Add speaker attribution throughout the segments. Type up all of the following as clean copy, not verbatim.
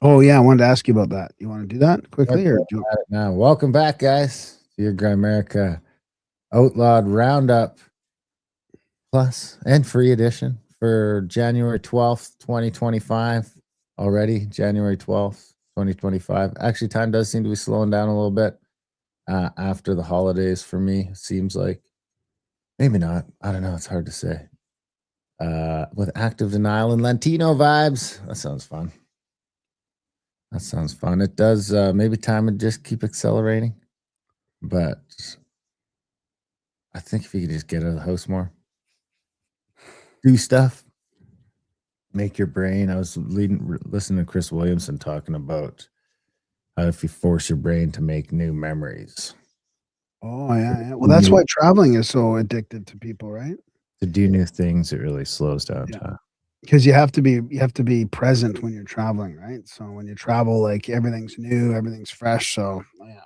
Speaker 1: Oh yeah, I wanted to ask you about that. You want to do that
Speaker 2: Let's
Speaker 1: quickly, or
Speaker 2: go
Speaker 1: do
Speaker 2: at it now. Welcome back, guys, to your Grimerica Outlawed Roundup Plus and Free Edition for January 12th, 2025. Already January 12th, 2025. Actually, time does seem to be slowing down a little bit after the holidays for me. It seems like maybe not. I don't know. It's hard to say. With active denial and Latino vibes. That sounds fun. That sounds fun. It does. Maybe time would just keep accelerating, but I think if you could just get out of the house more, do stuff, make your brain. I was listening to Chris Williamson talking about how if you force your brain to make new memories,
Speaker 1: Oh yeah. Well, that's why traveling is so addicted to people, right?
Speaker 2: to do new things, it really slows down
Speaker 1: Yeah.
Speaker 2: time.
Speaker 1: Because you have to be present when you're traveling, right? So when you travel, like everything's new, everything's fresh. So yeah.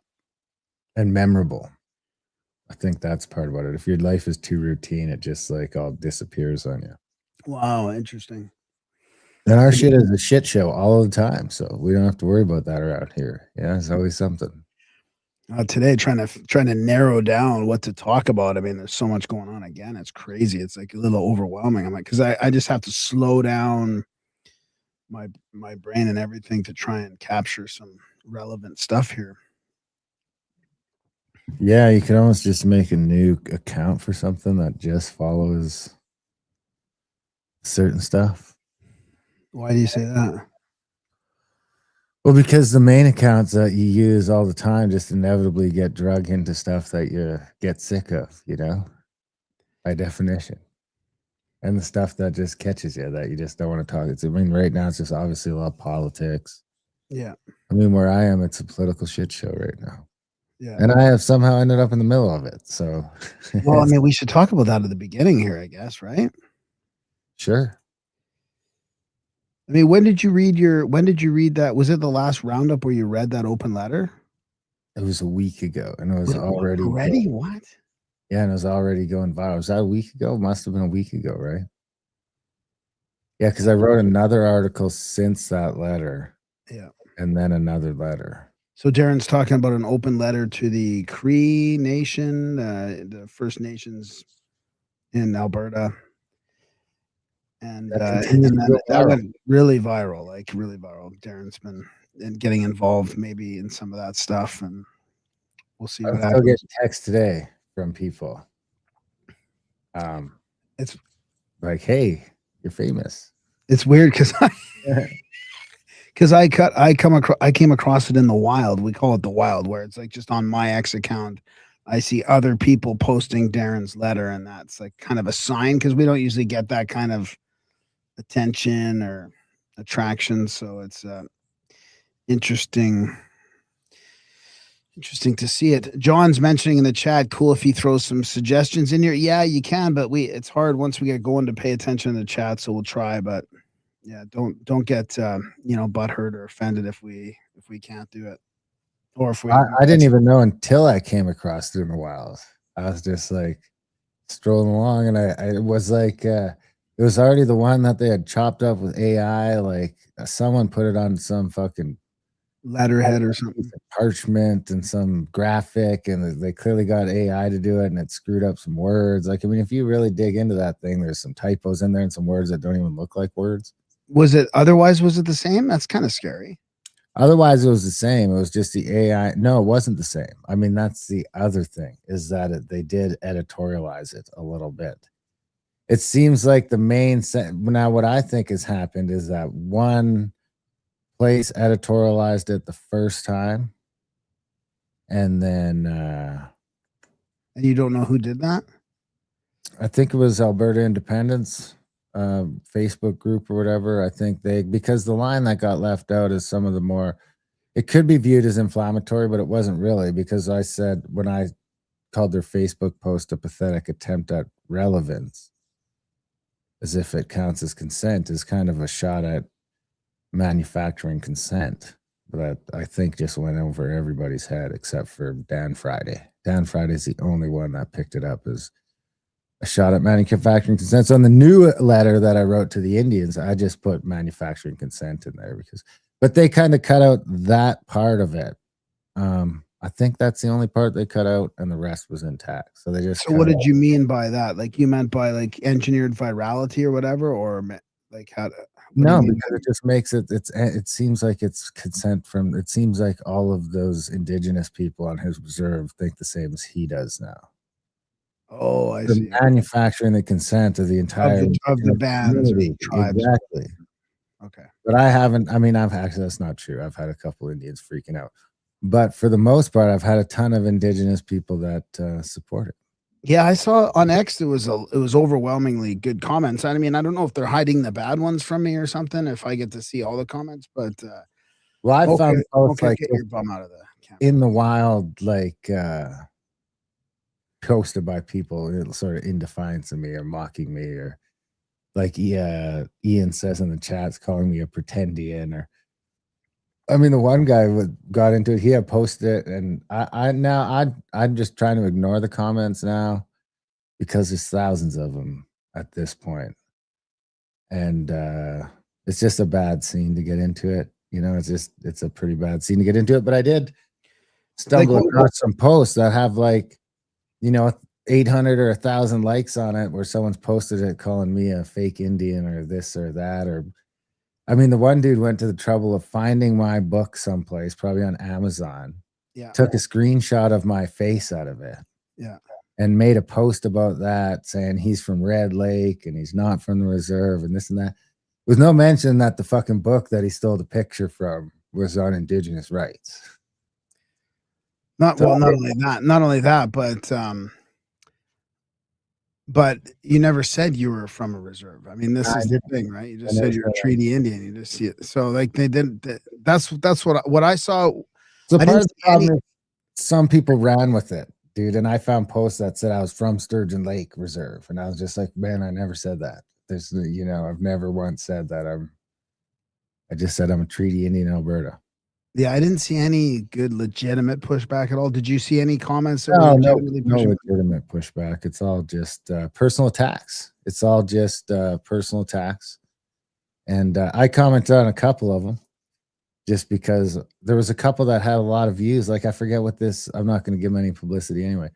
Speaker 2: And memorable. I think that's part about it. If your life is too routine, it just like all disappears on you.
Speaker 1: Wow, interesting.
Speaker 2: And our shit is a shit show all the time, so we don't have to worry about that around here. Yeah, it's always something.
Speaker 1: Today, trying to narrow down what to talk about. I mean, there's so much going on. Again, it's crazy. It's like a little overwhelming. I'm like, because I just have to slow down my brain and everything to try and capture some relevant stuff here.
Speaker 2: Yeah, you can almost just make a new account for something that just follows certain stuff.
Speaker 1: Why do you say that?
Speaker 2: Well, because the main accounts that you use all the time just inevitably get drug into stuff that you get sick of, by definition. And the stuff that just catches you that you just don't want to talk. I mean, right now it's just obviously a lot of politics.
Speaker 1: Yeah.
Speaker 2: I mean, where I am, it's a political shit show right now.
Speaker 1: Yeah.
Speaker 2: And I have somehow ended up in the middle of it. So,
Speaker 1: Well, I mean, we should talk about that at the beginning here, I guess, right?
Speaker 2: sure.
Speaker 1: I mean, when did you read that? Was it the last roundup where you read that open letter?
Speaker 2: It was a week ago and it was already.
Speaker 1: Already? What?
Speaker 2: Yeah, and it was already going viral. Was that a week ago? Must have been a week ago, right? Yeah, because I wrote another article since that letter
Speaker 1: Yeah.
Speaker 2: and then another letter.
Speaker 1: So Darren's talking about an open letter to the Cree Nation, the First Nations in Alberta. And that went really viral, like really viral. Darren's been getting involved maybe in some of that stuff, and we'll see what
Speaker 2: I still get
Speaker 1: happens.
Speaker 2: text today from people.
Speaker 1: It's
Speaker 2: like, hey, you're famous.
Speaker 1: It's weird because I came across it in the wild. We call it the wild, where it's like just on my X account. I see other people posting Darren's letter, and that's like kind of a sign because we don't usually get that kind of attention or attraction. So it's interesting to see it. John's mentioning in the chat, cool if he throws some suggestions in here. Yeah, you can, but it's hard once we get going to pay attention to the chat. So we'll try, but yeah, don't get butthurt or offended if we can't do it, or if we.
Speaker 2: I didn't even know until I came across it in the wild. I was just like strolling along, and I was like, it was already the one that they had chopped up with AI. Like someone put it on some fucking
Speaker 1: letterhead or something,
Speaker 2: parchment and some graphic, and they clearly got AI to do it, and it screwed up some words. Like, I mean, if you really dig into that thing, there's some typos in there and some words that don't even look like words.
Speaker 1: Was it the same? That's kind of scary.
Speaker 2: Otherwise, it was the same. It was just the AI. No, it wasn't the same. I mean, that's the other thing is that they did editorialize it a little bit. It seems like the main now what I think has happened is that one place editorialized it the first time, and then
Speaker 1: and you don't know who did that?
Speaker 2: I think it was Alberta Independence Facebook group or whatever. I think because the line that got left out is some of the more, it could be viewed as inflammatory, but it wasn't really, because I said when I called their Facebook post a pathetic attempt at relevance, as if it counts as consent, is kind of a shot at manufacturing consent that I think just went over everybody's head except for Dan Friday. Dan Friday's the only one that picked it up as a shot at manufacturing consent. So on the new letter that I wrote to the Indians, I just put manufacturing consent in there because But they kind of cut out that part of it. I think that's the only part they cut out, and the rest was intact. So they just
Speaker 1: So what
Speaker 2: cut
Speaker 1: did you mean by that? Like you meant by like engineered virality or whatever, or like how? What do you
Speaker 2: no,
Speaker 1: mean?
Speaker 2: because it just makes it. It seems like it's consent from. It seems like all of those indigenous people on his reserve think the same as he does now.
Speaker 1: Oh, I
Speaker 2: They're
Speaker 1: see.
Speaker 2: manufacturing the consent of the entire
Speaker 1: Of the bands or
Speaker 2: community.
Speaker 1: tribes.
Speaker 2: Exactly.
Speaker 1: Okay.
Speaker 2: But I haven't. I mean, I've actually that's not true. I've had a couple Indians freaking out, but for the most part, I've had a ton of indigenous people that support it.
Speaker 1: Yeah, I saw on X it was overwhelmingly good comments. I mean, I don't know if they're hiding the bad ones from me or something. If I get to see all the comments, but
Speaker 2: Well, I
Speaker 1: okay,
Speaker 2: found posts
Speaker 1: okay,
Speaker 2: like
Speaker 1: get your bum out of the camera.
Speaker 2: in the wild, like posted by people sort of in defiance of me or mocking me, or like Ian says in the chats, calling me a pretendian. Or I mean, the one guy got into it. He had posted it, and I'm just trying to ignore the comments now because there's thousands of them at this point, and it's just a bad scene to get into it. You know, it's a pretty bad scene to get into it. But I did
Speaker 1: Like
Speaker 2: stumble across some posts that have like, 800 or 1,000 likes on it, where someone's posted it calling me a fake Indian or this or that. Or I mean, the one dude went to the trouble of finding my book someplace, probably on Amazon,
Speaker 1: yeah,
Speaker 2: took a screenshot of my face out of it,
Speaker 1: yeah.
Speaker 2: and made a post about that, saying he's from Red Lake and he's not from the reserve and this and that. With no mention that the fucking book that he stole the picture from was on Indigenous rights.
Speaker 1: Not
Speaker 2: So
Speaker 1: well, not only that, but you never said you were from a reserve. I mean, this
Speaker 2: I
Speaker 1: is the
Speaker 2: didn't,
Speaker 1: thing, right? You
Speaker 2: I
Speaker 1: just
Speaker 2: never
Speaker 1: said
Speaker 2: said
Speaker 1: you're a
Speaker 2: that.
Speaker 1: treaty Indian. You just see it. So like they didn't. That's what I saw.
Speaker 2: So
Speaker 1: I
Speaker 2: part
Speaker 1: didn't
Speaker 2: of the
Speaker 1: see any.
Speaker 2: problem is some people ran with it, dude. And I found posts that said I was from Sturgeon Lake Reserve, and I was just like, man, I never said that. I've never once said that. I just said I'm a treaty Indian, Alberta.
Speaker 1: Yeah, I didn't see any good legitimate pushback at all. Did you see any comments that were
Speaker 2: No,
Speaker 1: legitimately
Speaker 2: no
Speaker 1: pushing?
Speaker 2: legitimate pushback. It's all just personal attacks. It's all just personal attacks. And I commented on a couple of them just because there was a couple that had a lot of views. Like I forget what this. I'm not going to give them any publicity anyway.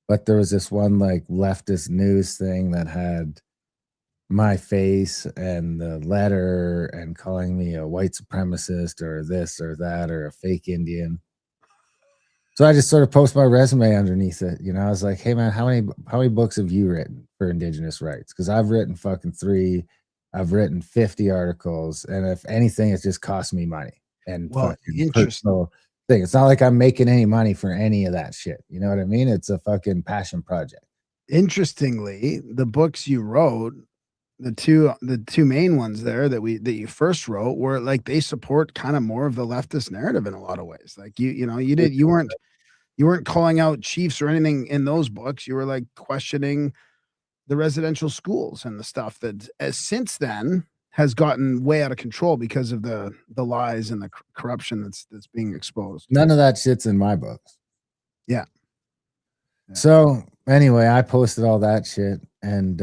Speaker 2: But there was this one like leftist news thing that had my face and the letter and calling me a white supremacist or this or that or a fake Indian. So I just sort of post my resume underneath it. I was like, hey man, how many books have you written for Indigenous rights? Because I've written fucking 3. I've written 50 articles, and if anything, it's just cost me money and
Speaker 1: Well,
Speaker 2: fucking
Speaker 1: interesting.
Speaker 2: personal thing. It's not like I'm making any money for any of that shit. You know what I mean? It's a fucking passion project.
Speaker 1: Interestingly, the books you wrote, the two main ones there that you first wrote were like they support kind of more of the leftist narrative in a lot of ways. Like you weren't calling out chiefs or anything in those books. You were like questioning the residential schools and the stuff that as since then has gotten way out of control because of the lies and the corruption that's being exposed.
Speaker 2: None of that shit's in my books.
Speaker 1: Yeah.
Speaker 2: So anyway, I posted all that shit, and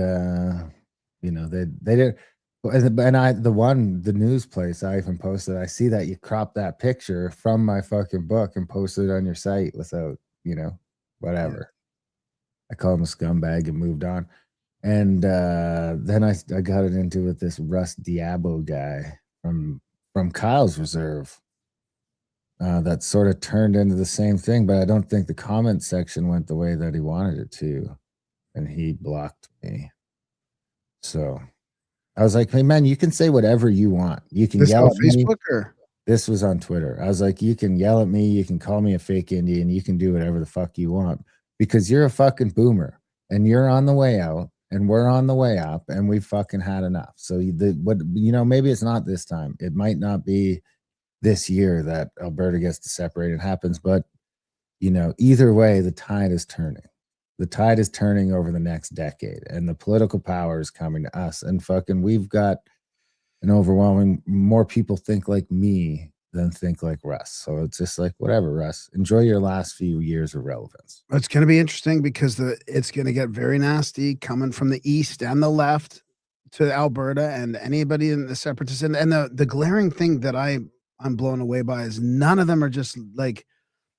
Speaker 2: they did. And the news place I even posted, I see that you cropped that picture from my fucking book and posted it on your site without, whatever. I called him a scumbag and moved on. And then I got it into with this Russ Diabo guy from Kyle's Reserve. That sort of turned into the same thing, but I don't think the comment section went the way that he wanted it to, and he blocked me. So I was like, hey man, you can say whatever you want. You can
Speaker 1: This
Speaker 2: yell
Speaker 1: on
Speaker 2: at me.
Speaker 1: Facebook or
Speaker 2: This was on Twitter. I was like, you can yell at me, you can call me a fake Indian, you can do whatever the fuck you want because you're a fucking boomer and you're on the way out and we're on the way up and we've fucking had enough. So maybe it's not this time. It might not be this year that Alberta gets to separate and happens, but either way, the tide is turning. The tide is turning over the next decade, and the political power is coming to us. And fucking, we've got an overwhelming more people think like me than think like Russ. So it's just like, whatever, Russ. Enjoy your last few years of relevance.
Speaker 1: it's going to be interesting because it's going to get very nasty coming from the east and the left to Alberta and anybody in the separatists and the glaring thing that I I'm blown away by is none of them are just like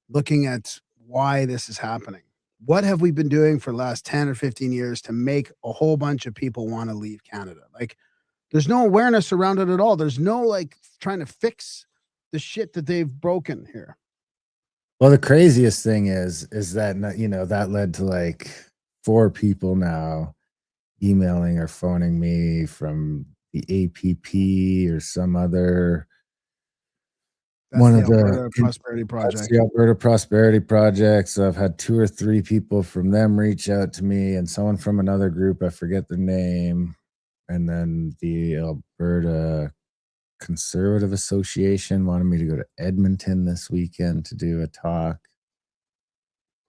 Speaker 1: looking at why this is happening. What have we been doing for the last 10 or 15 years to make a whole bunch of people want to leave Canada? Like, there's no awareness around it at all. There's no like trying to fix the shit that they've broken here.
Speaker 2: Well, the craziest thing is that, that led to like 4 people now emailing or phoning me from the APP or some other
Speaker 1: That's the Alberta Prosperity Project.
Speaker 2: That's the Alberta Prosperity Project. So I've had 2 or 3 people from them reach out to me, and someone from another group, I forget the name, and then the Alberta Conservative Association wanted me to go to Edmonton this weekend to do a talk.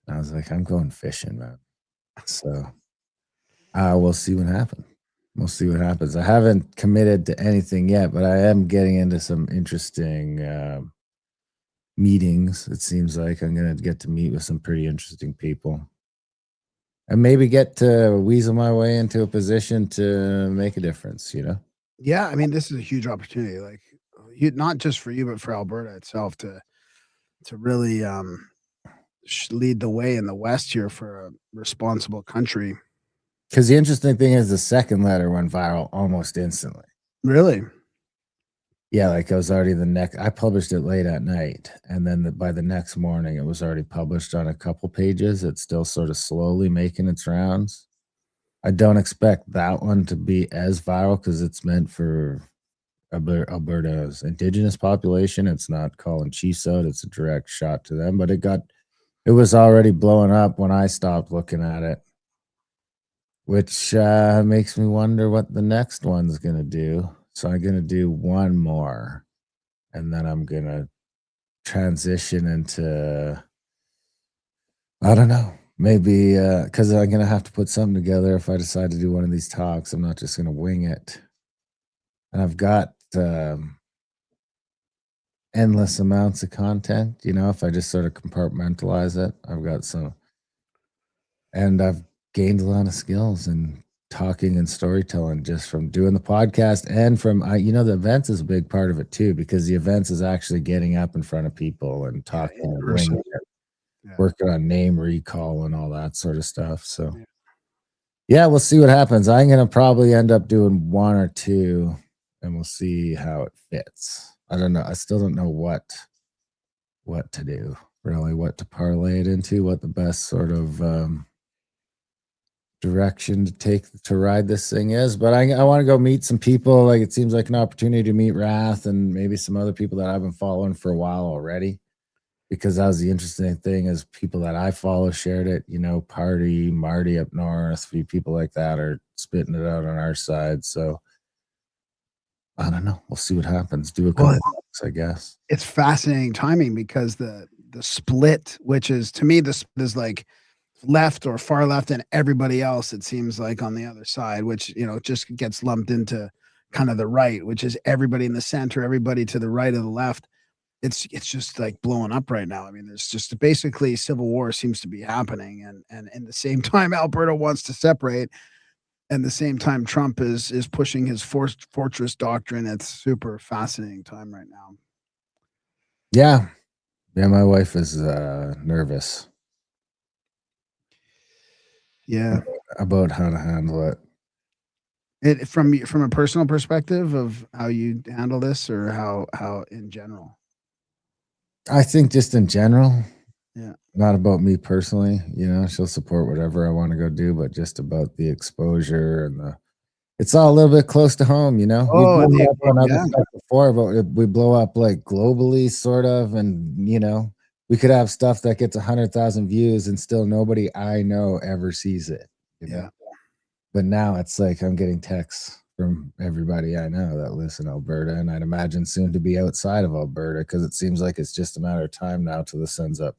Speaker 2: I was like, I'm going fishing, man. So we'll see what happens. We'll see what happens. I haven't committed to anything yet, but I am getting into some interesting meetings. It seems like I'm going to get to meet with some pretty interesting people and maybe get to weasel my way into a position to make a difference,
Speaker 1: Yeah, I mean, this is a huge opportunity, like not just for you, but for Alberta itself to really lead the way in the West here for a responsible country.
Speaker 2: Because the interesting thing is the second letter went viral almost instantly.
Speaker 1: Really?
Speaker 2: Yeah, like it was already I published it late at night, and then by the next morning, it was already published on a couple pages. It's still sort of slowly making its rounds. I don't expect that one to be as viral because it's meant for Alberta's Indigenous population. It's not calling Chiefs out. It's a direct shot to them, but it was already blowing up when I stopped looking at it, which makes me wonder what the next one's going to do. So I'm going to do one more, and then I'm going to transition into, I don't know, maybe because I'm going to have to put something together if I decide to do one of these talks. I'm not just going to wing it. And I've got endless amounts of content, if I just sort of compartmentalize it. I've got some, and I've gained a lot of skills in talking and storytelling just from doing the podcast and from the events is a big part of it too, because the events is actually getting up in front of people and talking and working on name recall and all that sort of stuff. So yeah, we'll see what happens. I'm gonna probably end up doing 1 or 2 and we'll see how it fits. I don't know. I still don't know what to do, really, what to parlay it into, what the best sort of direction to take to ride this thing is. But I want to go meet some people. Like, it seems like an opportunity to meet Wrath and maybe some other people that I've been following for a while already, because that was the interesting thing, is people that I follow shared it. Party Marty up north, a few people like that are spitting it out on our side. So I don't know, we'll see what happens. Do a couple bucks, I guess.
Speaker 1: It's fascinating timing, because the split, which is, to me, this is like left or far left, and everybody else, it seems like, on the other side, which just gets lumped into kind of the right, which is everybody in the center, everybody to the right of the left. It's just like blowing up right now. I mean, there's just basically civil war seems to be happening, and in the same time Alberta wants to separate, and the same time Trump is pushing his fortress doctrine. It's super fascinating time right now.
Speaker 2: Yeah, my wife is nervous.
Speaker 1: Yeah,
Speaker 2: about how to handle it.
Speaker 1: From a personal perspective of how you handle this, or how in general?
Speaker 2: I think just in general.
Speaker 1: Yeah.
Speaker 2: Not about me personally. She'll support whatever I want to go do, but just about the exposure and it's all a little bit close to home,
Speaker 1: Oh,
Speaker 2: we blew up on other stuff before, but we blow up like globally, sort of, and we could have stuff that gets 100,000 views and still nobody I know ever sees it.
Speaker 1: Yeah.
Speaker 2: But now it's like I'm getting texts from everybody I know that lives in Alberta, and I'd imagine soon to be outside of Alberta, because it seems like it's just a matter of time now till this ends up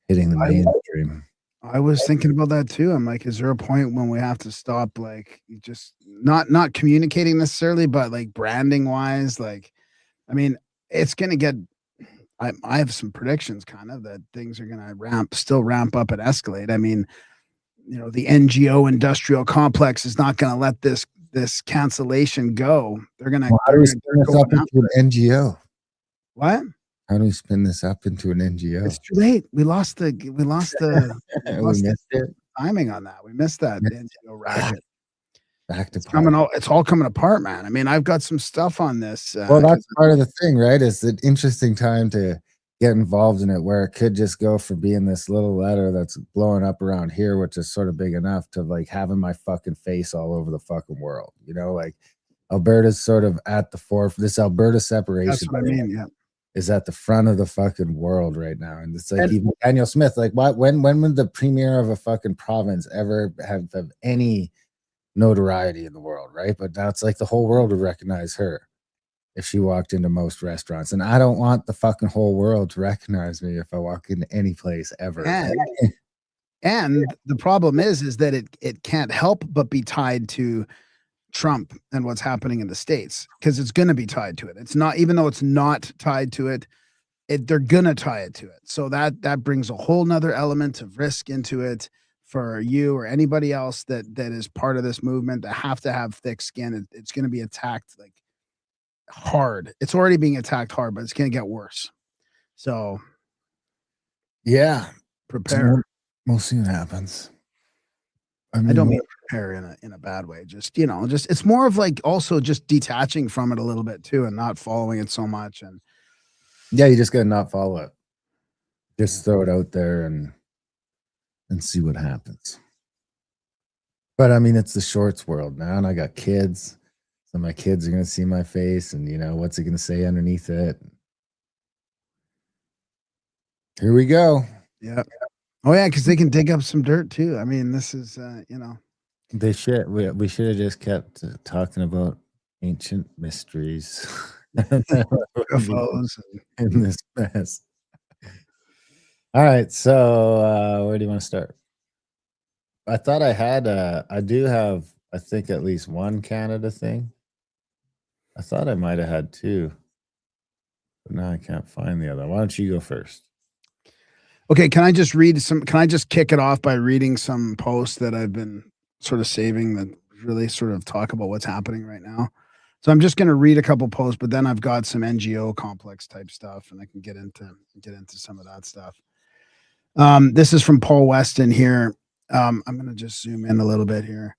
Speaker 2: hitting the mainstream.
Speaker 1: I was thinking about that too. I'm like, is there a point when we have to stop, like, just not communicating necessarily, but like branding wise? Like, I mean, it's gonna get. I have some predictions, kind of, that things are gonna still ramp up and escalate. I mean, the NGO industrial complex is not gonna let this cancellation go. They're gonna.
Speaker 2: How do we spin this up into an NGO?
Speaker 1: What?
Speaker 2: How do we spin this up into an NGO?
Speaker 1: It's too late. We lost the
Speaker 2: missed it.
Speaker 1: timing on that. We missed that NGO racket.
Speaker 2: Back to
Speaker 1: it's all coming apart, man. I mean, I've got some stuff on this.
Speaker 2: Well, that's part of the thing, right? It's an interesting time to get involved in it, where it could just go from being this little letter that's blowing up around here, which is sort of big enough, to like having my fucking face all over the fucking world. You know, like Alberta's sort of at the forefront. This Alberta separation.
Speaker 1: That's what I mean. Yeah.
Speaker 2: Is at the front of the fucking world right now. And it's like, even Daniel Smith, like when would the premier of a fucking province ever have any notoriety in the world, right? But now it's like the whole world would recognize her if she walked into most restaurants. And I don't want the fucking whole world to recognize me if I walk into any place ever.
Speaker 1: And the problem is that it can't help but be tied to Trump and what's happening in the States, because it's going to be tied to it. It's not, even though it's not tied to it, they're going to tie it to it. So that brings a whole nother element of risk into it for you or anybody else that is part of this movement, that have to have thick skin. It's going to be attacked like hard. It's already being attacked hard, but it's going to get worse. So
Speaker 2: yeah,
Speaker 1: prepare.
Speaker 2: We'll see what happens.
Speaker 1: I don't mean prepare in a bad way. Just, it's more of like also just detaching from it a little bit too, and not following it so much. And
Speaker 2: yeah, you just got to not follow it. Just throw it out there and see what happens. But I mean, it's the shorts world now, and I got kids. So my kids are going to see my face, and what's it going to say underneath it? Here we go.
Speaker 1: Yeah. Oh yeah, because they can dig up some dirt too. I mean, this is
Speaker 2: They should. We should have just kept talking about ancient mysteries in this mess. All right, so where do you want to start? I thought I had. I do have. I think at least one Canada thing. I thought I might have had two, but now I can't find the other. Why don't you go first?
Speaker 1: Okay, can I just kick it off by reading some posts that I've been sort of saving that really sort of talk about what's happening right now? So I'm just going to read a couple posts, but then I've got some NGO complex type stuff, and I can get into some of that stuff. This is from Paul Weston here. I'm going to just zoom in a little bit here.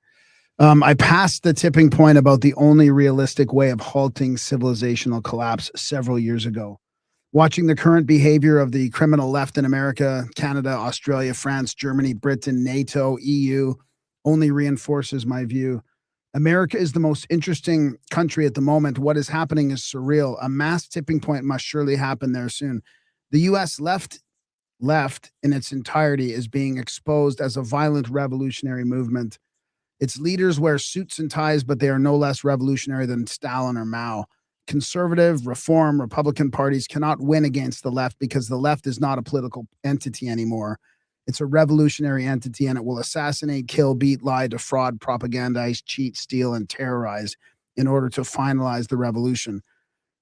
Speaker 1: I passed the tipping point about the only realistic way of halting civilizational collapse several years ago. Watching the current behavior of the criminal left in America, Canada, Australia, France, Germany, Britain, NATO, EU only reinforces my view. America is the most interesting country at the moment. What is happening is surreal. A mass tipping point must surely happen there soon. The U.S. left in its entirety is being exposed as a violent revolutionary movement. Its leaders wear suits and ties, but they are no less revolutionary than Stalin or Mao. Conservative, reform, Republican parties cannot win against the left because the left is not a political entity anymore. It's a revolutionary entity, and it will assassinate, kill, beat, lie, defraud, propagandize, cheat, steal, and terrorize in order to finalize the revolution.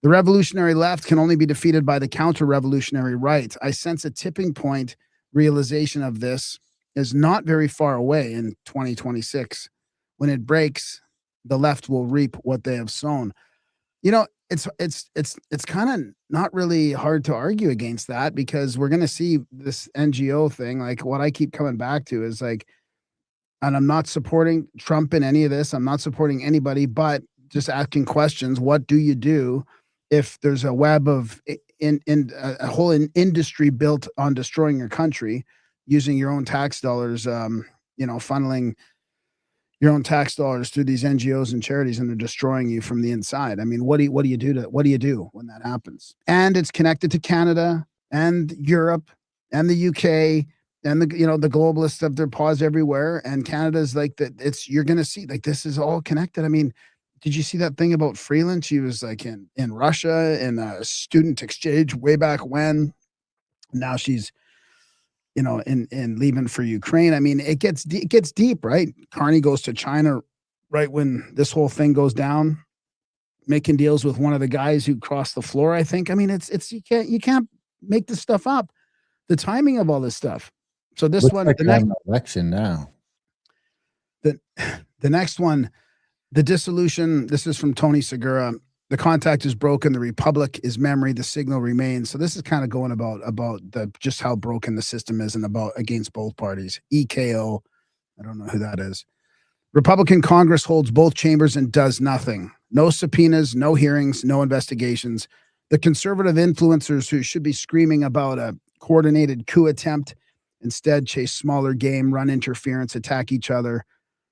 Speaker 1: The revolutionary left can only be defeated by the counter-revolutionary right. I sense a tipping point realization of this is not very far away in 2026. When it breaks, the left will reap what they have sown. It's kind of not really hard to argue against that, because we're going to see this NGO thing. Like, what I keep coming back to is like, and I'm not supporting Trump in any of this. I'm not supporting anybody, but just asking questions. What do you do if there's a web of a whole industry built on destroying your country, using your own tax dollars, funneling your own tax dollars through these NGOs and charities, and they're destroying you from the inside? I mean, what do you do when that happens? And it's connected to Canada and Europe and the UK and the globalists have their paws everywhere. And Canada's like that. You're going to see, like, this is all connected. I mean, did you see that thing about Freeland? She was like in Russia in a student exchange way back when. Now she's, in leaving for Ukraine. I mean, it gets deep, right? Carney goes to China right when this whole thing goes down, making deals with one of the guys who crossed the floor, I think. I mean, it's you can't make this stuff up. The timing of all this stuff. So this one,
Speaker 2: like the next election now.
Speaker 1: The next one, the dissolution. This is from Tony Segura. The contact is broken. The republic is memory. The signal remains. So this is kind of going about just how broken the system is and about against both parties. EKO. I don't know who that is. Republican Congress holds both chambers and does nothing. No subpoenas, no hearings, no investigations. The conservative influencers who should be screaming about a coordinated coup attempt instead chase smaller game, run interference, attack each other,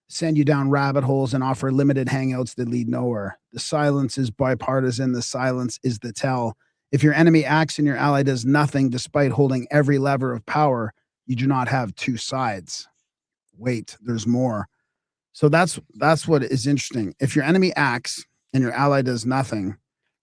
Speaker 1: send you down rabbit holes, and offer limited hangouts that lead nowhere. The silence is bipartisan. The silence is the tell. If your enemy acts and your ally does nothing despite holding every lever of power, you do not have two sides. Wait, there's more. So that's what is interesting. If your enemy acts and your ally does nothing,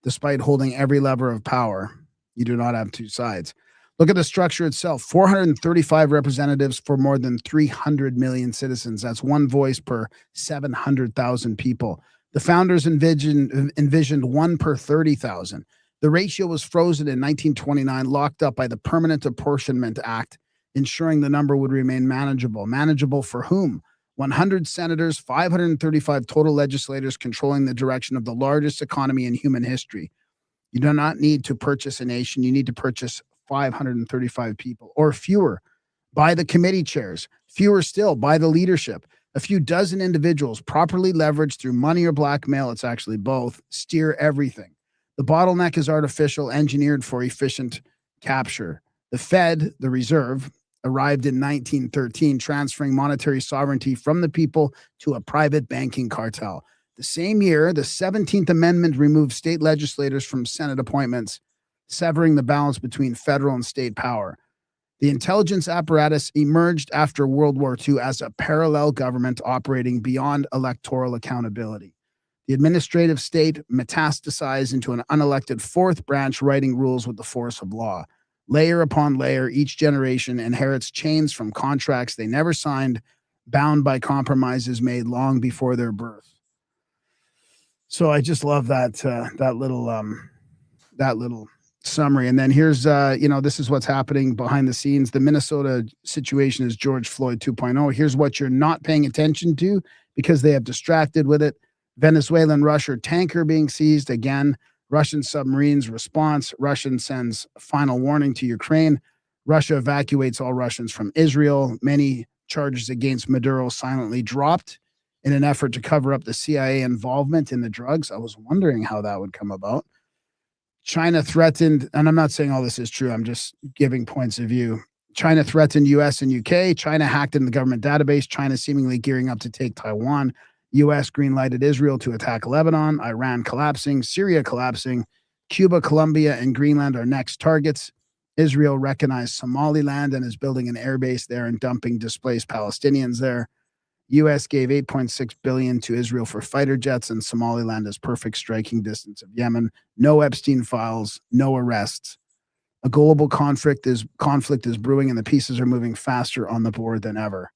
Speaker 1: despite holding every lever of power, you do not have two sides. Look at the structure itself. 435 representatives for more than 300 million citizens. That's one voice per 700,000 people. The founders envisioned one per 30,000. The ratio was frozen in 1929, locked up by the Permanent Apportionment Act, ensuring the number would remain manageable. Manageable for whom? 100 senators, 535 total legislators controlling the direction of the largest economy in human history. You do not need to purchase a nation. You need to purchase 535 people or fewer. Buy the committee chairs. Fewer still, buy the leadership. A few dozen individuals properly leveraged through money or blackmail. It's actually both. Steer everything. The bottleneck is artificial, engineered for efficient capture. The Fed, the Reserve, arrived in 1913, transferring monetary sovereignty from the people to a private banking cartel. The same year, the 17th Amendment removed state legislators from Senate appointments, severing the balance between federal and state power. The intelligence apparatus emerged after World War II as a parallel government operating beyond electoral accountability. The administrative state metastasized into an unelected fourth branch, writing rules with the force of law. Layer upon layer, each generation inherits chains from contracts they never signed, bound by compromises made long before their birth. So I just love that little summary. And then here's this is what's happening behind the scenes. The Minnesota situation is George Floyd 2.0. Here's what you're not paying attention to because they have distracted with it. Venezuelan Russia tanker being seized again. Russian submarines response. Russian sends final warning to Ukraine. Russia evacuates all Russians from Israel. Many charges against Maduro silently dropped in an effort to cover up the CIA involvement in the drugs. I was wondering how that would come about. China threatened, and I'm not saying all this is true, I'm just giving points of view. China threatened US and UK. China hacked in the government database. China seemingly gearing up to take Taiwan. US green-lighted Israel to attack Lebanon. Iran collapsing. Syria collapsing. Cuba, Colombia, and Greenland are next targets. Israel recognized Somaliland and is building an airbase there and dumping displaced Palestinians there. U.S. gave $8.6 billion to Israel for fighter jets, and Somaliland is perfect striking distance of Yemen. No Epstein files, no arrests. A global conflict is brewing, and the pieces are moving faster on the board than ever.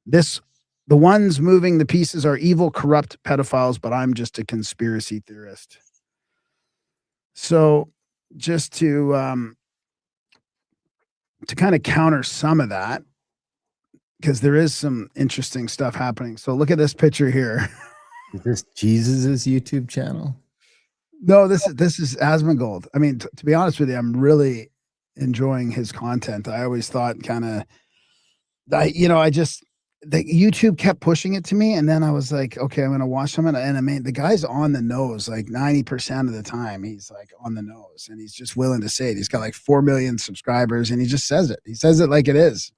Speaker 1: The ones moving the pieces are evil, corrupt pedophiles, but I'm just a conspiracy theorist. So, just to kind of counter some of that, because there is some interesting stuff happening. So look at this picture here.
Speaker 2: Is this Jesus's YouTube channel?
Speaker 1: No, this is Asmongold. I mean, to be honest with you, I'm really enjoying his content. I always thought the YouTube kept pushing it to me, and then I was like, okay, I'm gonna watch him, and I mean, the guy's on the nose like 90% of the time. He's like on the nose, and he's just willing to say it. He's got like 4 million subscribers, and he just says it. He says it like it is.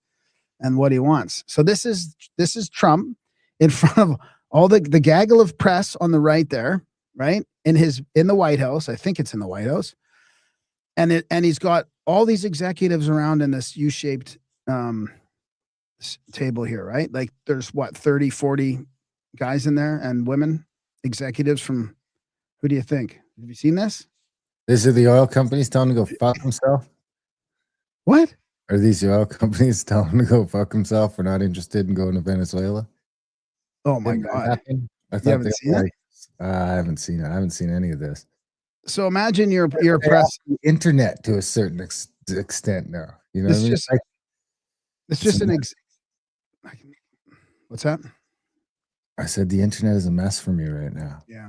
Speaker 1: And what he wants. So this is Trump in front of all the gaggle of press on the right there, right? In the White House. I think it's in the White House. And he's got all these executives around in this U-shaped table here, right? Like there's 30, 40 guys in there and women, executives from, who do you think? Have you seen this?
Speaker 2: These are the oil companies telling him to go fuck himself?
Speaker 1: What?
Speaker 2: Are these oil companies telling him to go fuck himself? We're not interested in going to Venezuela.
Speaker 1: Oh my God!
Speaker 2: I haven't seen it. I haven't seen it. I haven't seen any of this.
Speaker 1: So imagine you're press
Speaker 2: internet to a certain extent now. You know,
Speaker 1: it's just it's just an What's that?
Speaker 2: I said the internet is a mess for me right now.
Speaker 1: Yeah.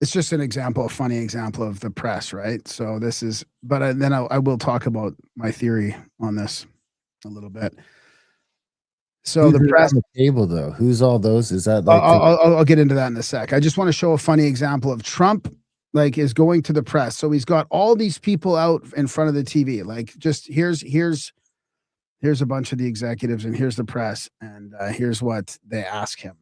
Speaker 1: it's just an example, a funny example of the press, right? So this is, but then I will talk about my theory on this a little bit. So
Speaker 2: Who's
Speaker 1: the press
Speaker 2: on the table, though? Who's all those? Is that like
Speaker 1: I'll get into that in a sec. I just want to show a funny example of Trump, like, is going to the press. So he's got all these people out in front of the TV. Like, just here's a bunch of the executives, and here's the press, and here's what they ask him.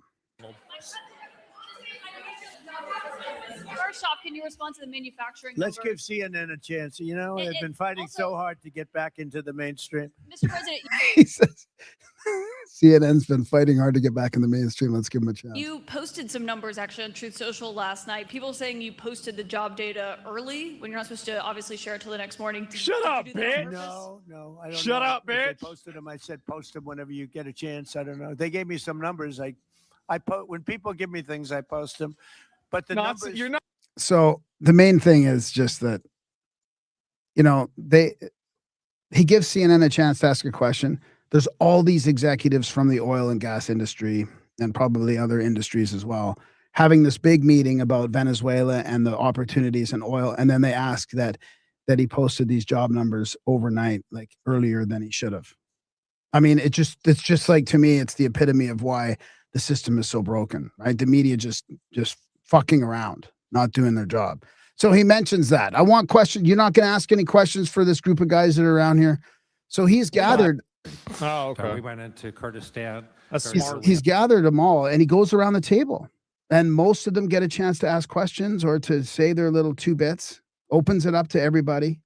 Speaker 3: First off, can you respond to the manufacturing?
Speaker 4: Let's give CNN a chance. You know, they've been fighting so hard to get back into the mainstream.
Speaker 3: Mr. President,
Speaker 1: He says CNN's been fighting hard to get back in the mainstream. Let's give him a chance.
Speaker 3: you posted some numbers actually on Truth Social last night. People saying you posted the job data early when you're not supposed to obviously share it till the next morning.
Speaker 4: Shut up, bitch.
Speaker 3: No,
Speaker 4: I don't
Speaker 3: Shut
Speaker 4: know.
Speaker 3: up,
Speaker 4: bitch.
Speaker 3: bitch.
Speaker 4: They posted them. I said post them whenever you get a chance. I don't know. They gave me some numbers. When people give me things, I post them. But the numbers.
Speaker 5: You're not.
Speaker 1: So the main thing is just that, he gives CNN a chance to ask a question. There's all these executives from the oil and gas industry and probably other industries as well, having this big meeting about Venezuela and the opportunities in oil. And then they ask that he posted these job numbers overnight, like earlier than he should have. I mean, it's just like, to me, it's the epitome of why the system is so broken, right? The media just fucking around, not doing their job. So he mentions that. I want questions. You're not going to ask any questions for this group of guys that are around here. So he's gathered.
Speaker 5: Oh, okay.
Speaker 6: So we went into Kurdistan.
Speaker 1: He's gathered them all, and he goes around the table, and most of them get a chance to ask questions or to say their little two bits. Opens it up to everybody.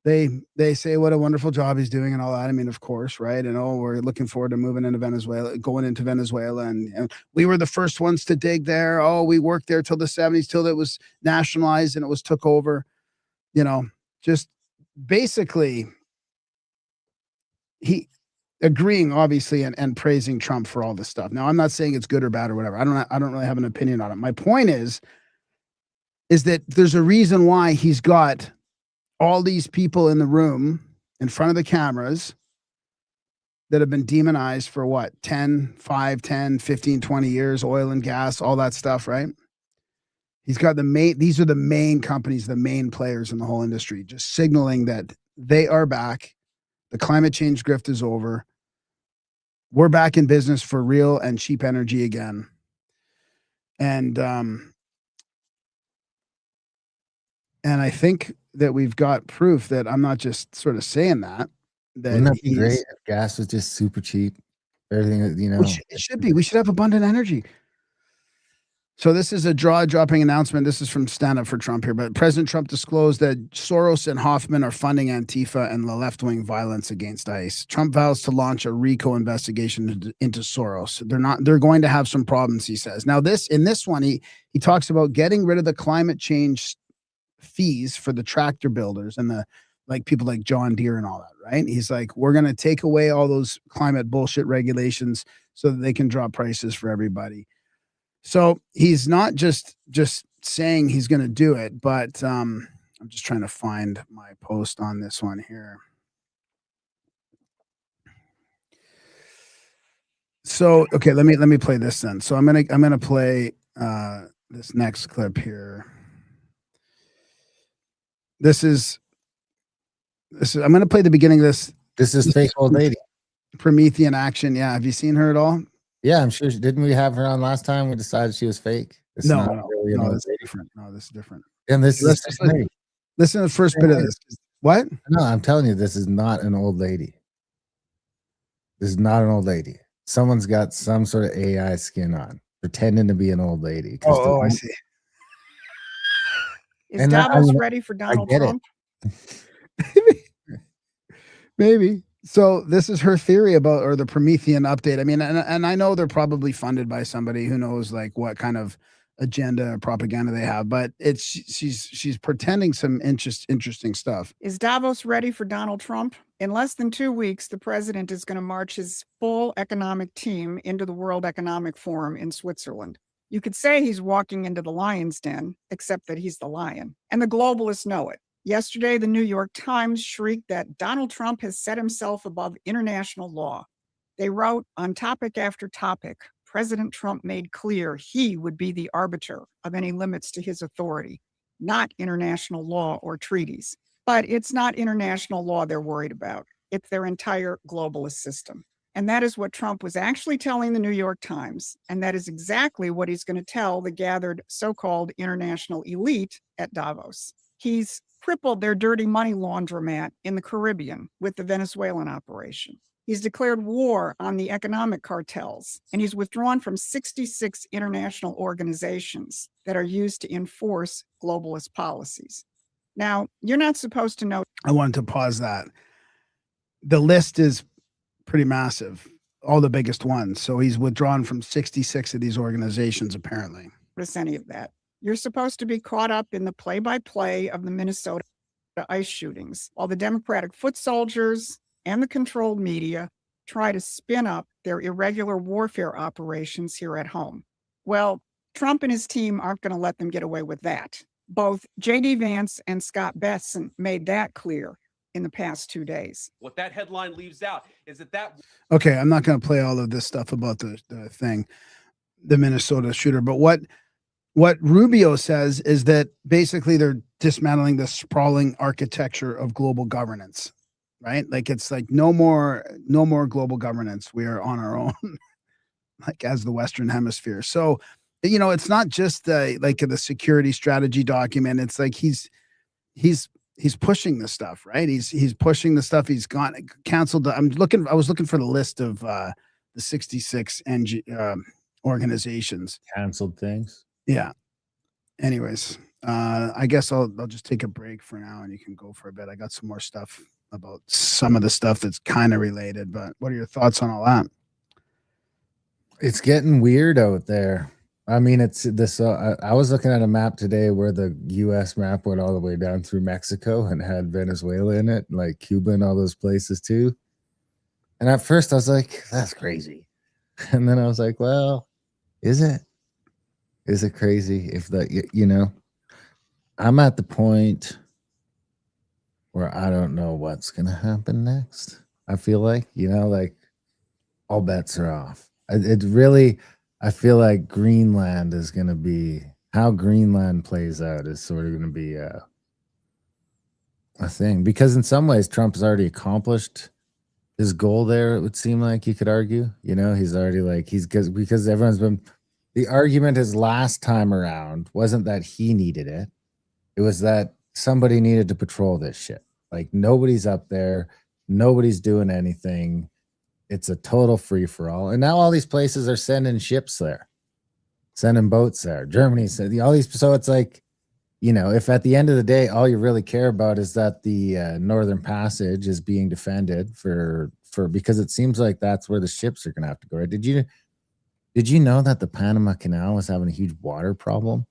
Speaker 1: They say what a wonderful job he's doing and all that. I mean, of course, right? And we're looking forward to going into Venezuela, and we were the first ones to dig there. Oh, we worked there till the 70s, till it was nationalized and it was took over. Just basically he agreeing, obviously, and praising Trump for all this stuff. Now, I'm not saying it's good or bad or whatever. I don't really have an opinion on it. My point is that there's a reason why he's got all these people in the room in front of the cameras that have been demonized for what, 5, 10, 15, 20 years, oil and gas, all that stuff, right? He's got these are the main companies, the main players in the whole industry, just signaling that they are back. The climate change grift is over. We're back in business for real and cheap energy again. And I think that we've got proof that I'm not just sort of saying that.
Speaker 2: Wouldn't that be great if gas was just super cheap? Everything,
Speaker 1: it should be. We should have abundant energy. So this is a jaw-dropping announcement. This is from Stand Up for Trump here. But President Trump disclosed that Soros and Hoffman are funding Antifa and the left-wing violence against ICE. Trump vows to launch a RICO investigation into Soros. They're going to have some problems, he says. Now, in this one, he talks about getting rid of the climate change fees for the tractor builders and the people like John Deere and all that, right? He's like, we're going to take away all those climate bullshit regulations so that they can drop prices for everybody. So he's not just saying he's going to do it, but I'm just trying to find my post on this one here. So, okay, let me play this then. So I'm gonna play this next clip here. This is I'm going to play the beginning of this.
Speaker 2: This is fake old lady.
Speaker 1: Promethean action. Yeah. Have you seen her at all?
Speaker 2: Yeah, I'm sure. Didn't we have her on last time? We decided she was fake.
Speaker 1: No, this is different. No, this is different.
Speaker 2: And this
Speaker 1: listen to the first bit of this. What?
Speaker 2: No, I'm telling you, this is not an old lady. This is not an old lady. Someone's got some sort of AI skin on, pretending to be an old lady.
Speaker 1: Oh, I see.
Speaker 7: Is Davos ready for Donald Trump?
Speaker 1: Maybe. So this is her theory about, or the Promethean update. I mean, and I know they're probably funded by somebody who knows like what kind of agenda or propaganda they have, but she's pretending some interesting stuff.
Speaker 7: Is Davos ready for Donald Trump? In less than 2 weeks, the president is going to march his full economic team into the World Economic Forum in Switzerland. You could say he's walking into the lion's den, except that he's the lion. And the globalists know it. Yesterday, the New York Times shrieked that Donald Trump has set himself above international law. They wrote on topic after topic, President Trump made clear he would be the arbiter of any limits to his authority, not international law or treaties. But it's not international law they're worried about. It's their entire globalist system. And that is what Trump was actually telling the New York Times. And that is exactly what he's going to tell the gathered so-called international elite at Davos. He's crippled their dirty money laundromat in the Caribbean with the Venezuelan operation. He's declared war on the economic cartels, and he's withdrawn from 66 international organizations that are used to enforce globalist policies. Now, you're not supposed to know.
Speaker 1: I wanted to pause that. The list is pretty massive, all the biggest ones. So he's withdrawn from 66 of these organizations, apparently.
Speaker 7: Any of that. You're supposed to be caught up in the play-by-play of the Minnesota ICE shootings, while the Democratic foot soldiers and the controlled media try to spin up their irregular warfare operations here at home. Well, Trump and his team aren't going to let them get away with that. Both J.D. Vance and Scott Besson made that clear in the past 2 days.
Speaker 5: What that headline leaves out is that
Speaker 1: Okay, I'm not going to play all of this stuff about the thing, the Minnesota shooter, but what Rubio says is that basically they're dismantling the sprawling architecture of global governance, right? Like it's like no more global governance. We are on our own, like as the Western Hemisphere. So, you know, it's not just the security strategy document. It's like he's pushing this stuff, right? He's pushing the stuff. He's canceled. I was looking for the list of the 66 organizations.
Speaker 2: Canceled things.
Speaker 1: Yeah. Anyways, I guess I'll just take a break for now and you can go for a bit. I got some more stuff about some of the stuff that's kind of related, but what are your thoughts on all that?
Speaker 2: It's getting weird out there. I mean, it's this. I was looking at a map today where the U.S. map went all the way down through Mexico and had Venezuela in it, like Cuba and all those places too. And at first I was like, that's crazy. And then I was like, well, is it? Is it crazy if that, you know, I'm at the point where I don't know what's going to happen next. I feel like, you know, like all bets are off. I feel like Greenland is going to be, how Greenland plays out is sort of going to be a thing, because in some ways Trump has already accomplished his goal there. It would seem like you could argue, you know, he's already like, because everyone's been, the argument his last time around wasn't that he needed it. It was that somebody needed to patrol this shit. Like nobody's up there. Nobody's doing anything. It's a total free for all. And now all these places are sending ships there, sending boats there. Germany said all these. So it's like, you know, if at the end of the day, all you really care about is that the Northern Passage is being defended for, because it seems like that's where the ships are going to have to go. Right? Did you know that the Panama Canal was having a huge water problem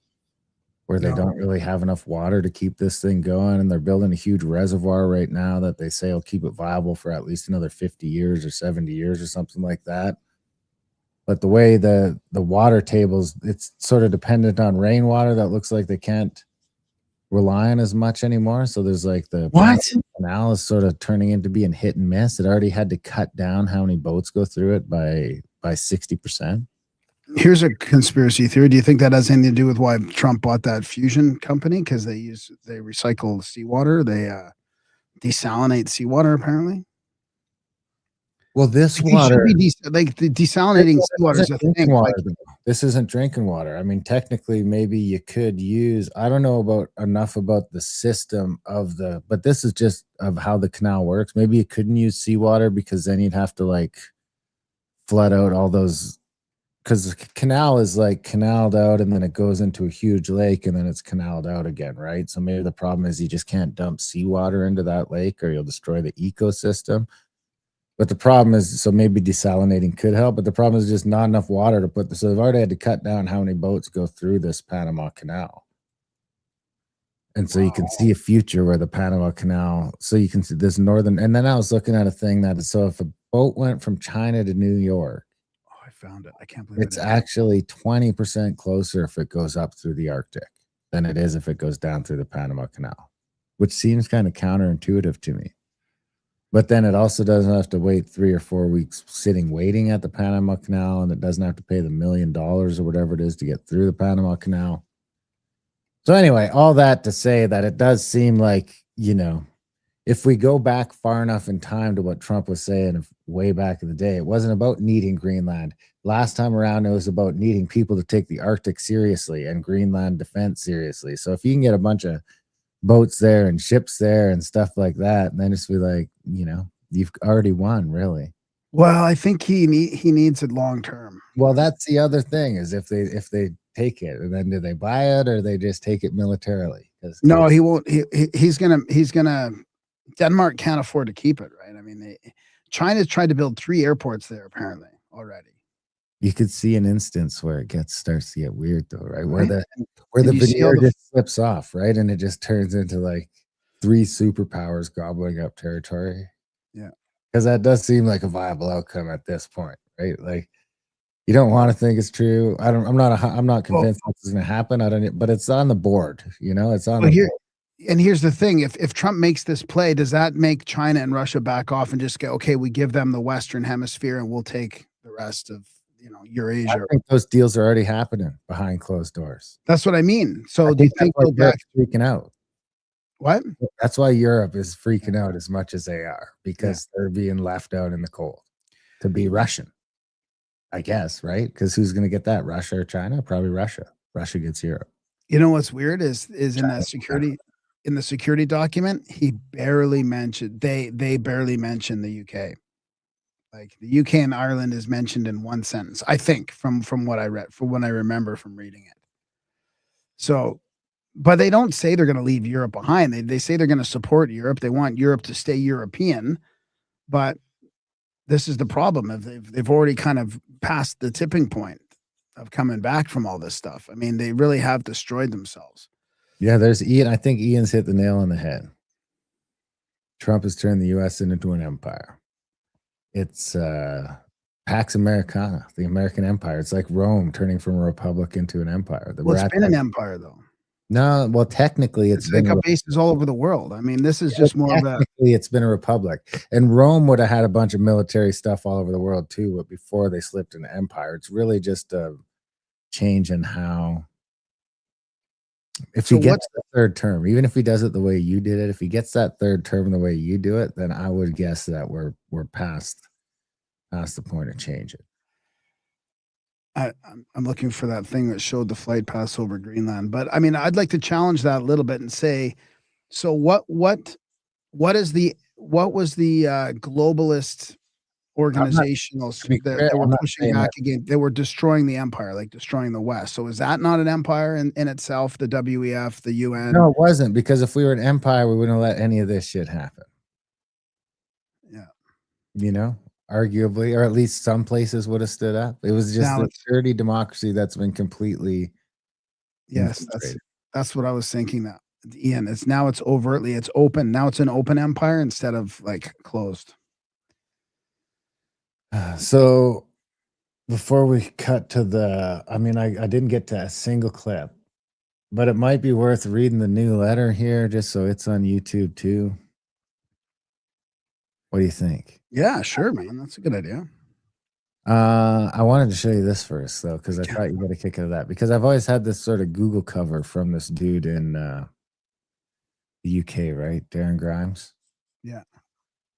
Speaker 2: where they don't really have enough water to keep this thing going? And they're building a huge reservoir right now that they say will keep it viable for at least another 50 years or 70 years or something like that. But the way the water tables, it's sort of dependent on rainwater that looks like they can't rely on as much anymore. So there's like the Panama Canal is sort of turning into being hit and miss. It already had to cut down how many boats go through it by 60%.
Speaker 1: Here's a conspiracy theory. Do you think that has anything to do with why Trump bought that fusion company? Because they recycle seawater. They desalinate seawater, apparently.
Speaker 2: Well, this water,
Speaker 1: desalinating seawater is a thing.
Speaker 2: Water, this isn't drinking water. I mean, technically, maybe you could use, I don't know enough about the system but this is just of how the canal works. Maybe you couldn't use seawater because then you'd have to like flood out all those, because the canal is like canaled out and then it goes into a huge lake and then it's canaled out again, right? So maybe the problem is you just can't dump seawater into that lake or you'll destroy the ecosystem. But the problem is, so maybe desalinating could help, but the problem is just not enough water to put this. So they've already had to cut down how many boats go through this Panama Canal. And so you can see a future where the Panama Canal, so you can see this northern, and then I was looking at a thing that is, so if a boat went from China to New York,
Speaker 1: found it. I can't believe
Speaker 2: it's actually 20% closer if it goes up through the Arctic than it is if it goes down through the Panama Canal, which seems kind of counterintuitive to me. But then it also doesn't have to wait 3 or 4 weeks waiting at the Panama Canal, and it doesn't have to pay the $1 million or whatever it is to get through the Panama Canal. So anyway, all that to say that it does seem like, if we go back far enough in time to what Trump was saying way back in the day, it wasn't about needing Greenland. Last time around, it was about needing people to take the Arctic seriously and Greenland defense seriously. So if you can get a bunch of boats there and ships there and stuff like that, and then just be like, you've already won, really.
Speaker 1: Well, I think he needs it long term.
Speaker 2: Well, that's the other thing, is if they take it, and then do they buy it, or they just take it militarily?
Speaker 1: No, he won't. He's gonna. Denmark can't afford to keep it, right? I mean, China's tried to build 3 airports there apparently already.
Speaker 2: You could see an instance where it starts to get weird, though, right? Where
Speaker 1: Right?
Speaker 2: the
Speaker 1: you see
Speaker 2: veneer
Speaker 1: all the-
Speaker 2: just slips off, right? And it just turns into like 3 superpowers gobbling up territory.
Speaker 1: Yeah.
Speaker 2: Because that does seem like a viable outcome at this point, right? Like, you don't want to think it's true. I'm not convinced this is going to happen. But it's on the board, it's on the board.
Speaker 1: And here's the thing: if Trump makes this play, does that make China and Russia back off and just go, okay, we give them the Western Hemisphere and we'll take the rest of Eurasia?
Speaker 2: I think those deals are already happening behind closed doors.
Speaker 1: That's what I mean. So do you think they'll back
Speaker 2: freaking out?
Speaker 1: What?
Speaker 2: That's why Europe is freaking out as much as they are, because they're being left out in the cold to be Russian, I guess, right? Because who's going to get that? Russia or China? Probably Russia. Russia gets Europe.
Speaker 1: You know what's weird is in
Speaker 2: China,
Speaker 1: that security document, he barely mentioned they barely mentioned the UK. Like the UK and Ireland is mentioned in one sentence, I think, from what I read, from what I remember from reading it. So, but they don't say they're going to leave Europe behind. They say they're going to support Europe. They want Europe to stay European, but this is the problem. They've already kind of passed the tipping point of coming back from all this stuff. I mean, they really have destroyed themselves.
Speaker 2: Yeah, there's Ian. I think Ian's hit the nail on the head. Trump has turned the U.S. into an empire. It's Pax Americana, the American empire. It's like Rome turning from a republic into an empire.
Speaker 1: Well, it's been an empire, though.
Speaker 2: No, well, technically, it's been
Speaker 1: got bases all over the world. I mean, this is just more of a.
Speaker 2: Technically, it's been a republic, and Rome would have had a bunch of military stuff all over the world too. But before they slipped into empire, it's really just a change in how. If he gets the 3rd term, even if he does it the way you did it, if he gets that 3rd term the way you do it, then I would guess that we're past the point of change it.
Speaker 1: I'm looking for that thing that showed the flight paths over Greenland, but I mean, I'd like to challenge that a little bit and say, so what was the globalist organizationals that were pushing back again? They were destroying the empire, like destroying the West. So is that not an empire in itself? The WEF, the UN?
Speaker 2: No, it wasn't, because if we were an empire, we wouldn't let any of this shit happen.
Speaker 1: Yeah.
Speaker 2: Arguably, or at least some places would have stood up. It was just the dirty democracy that's been completely.
Speaker 1: Yes, that's what I was thinking. That Ian, it's overtly, it's open. Now it's an open empire instead of like closed.
Speaker 2: So before we cut to I didn't get to a single clip, but it might be worth reading the new letter here, just so it's on YouTube too. What do you think?
Speaker 1: Yeah, sure, man. That's a good idea.
Speaker 2: I wanted to show you this first, though, because I thought you got a kick out of that, because I've always had this sort of Google cover from this dude in the UK, right? Darren Grimes.
Speaker 1: Yeah.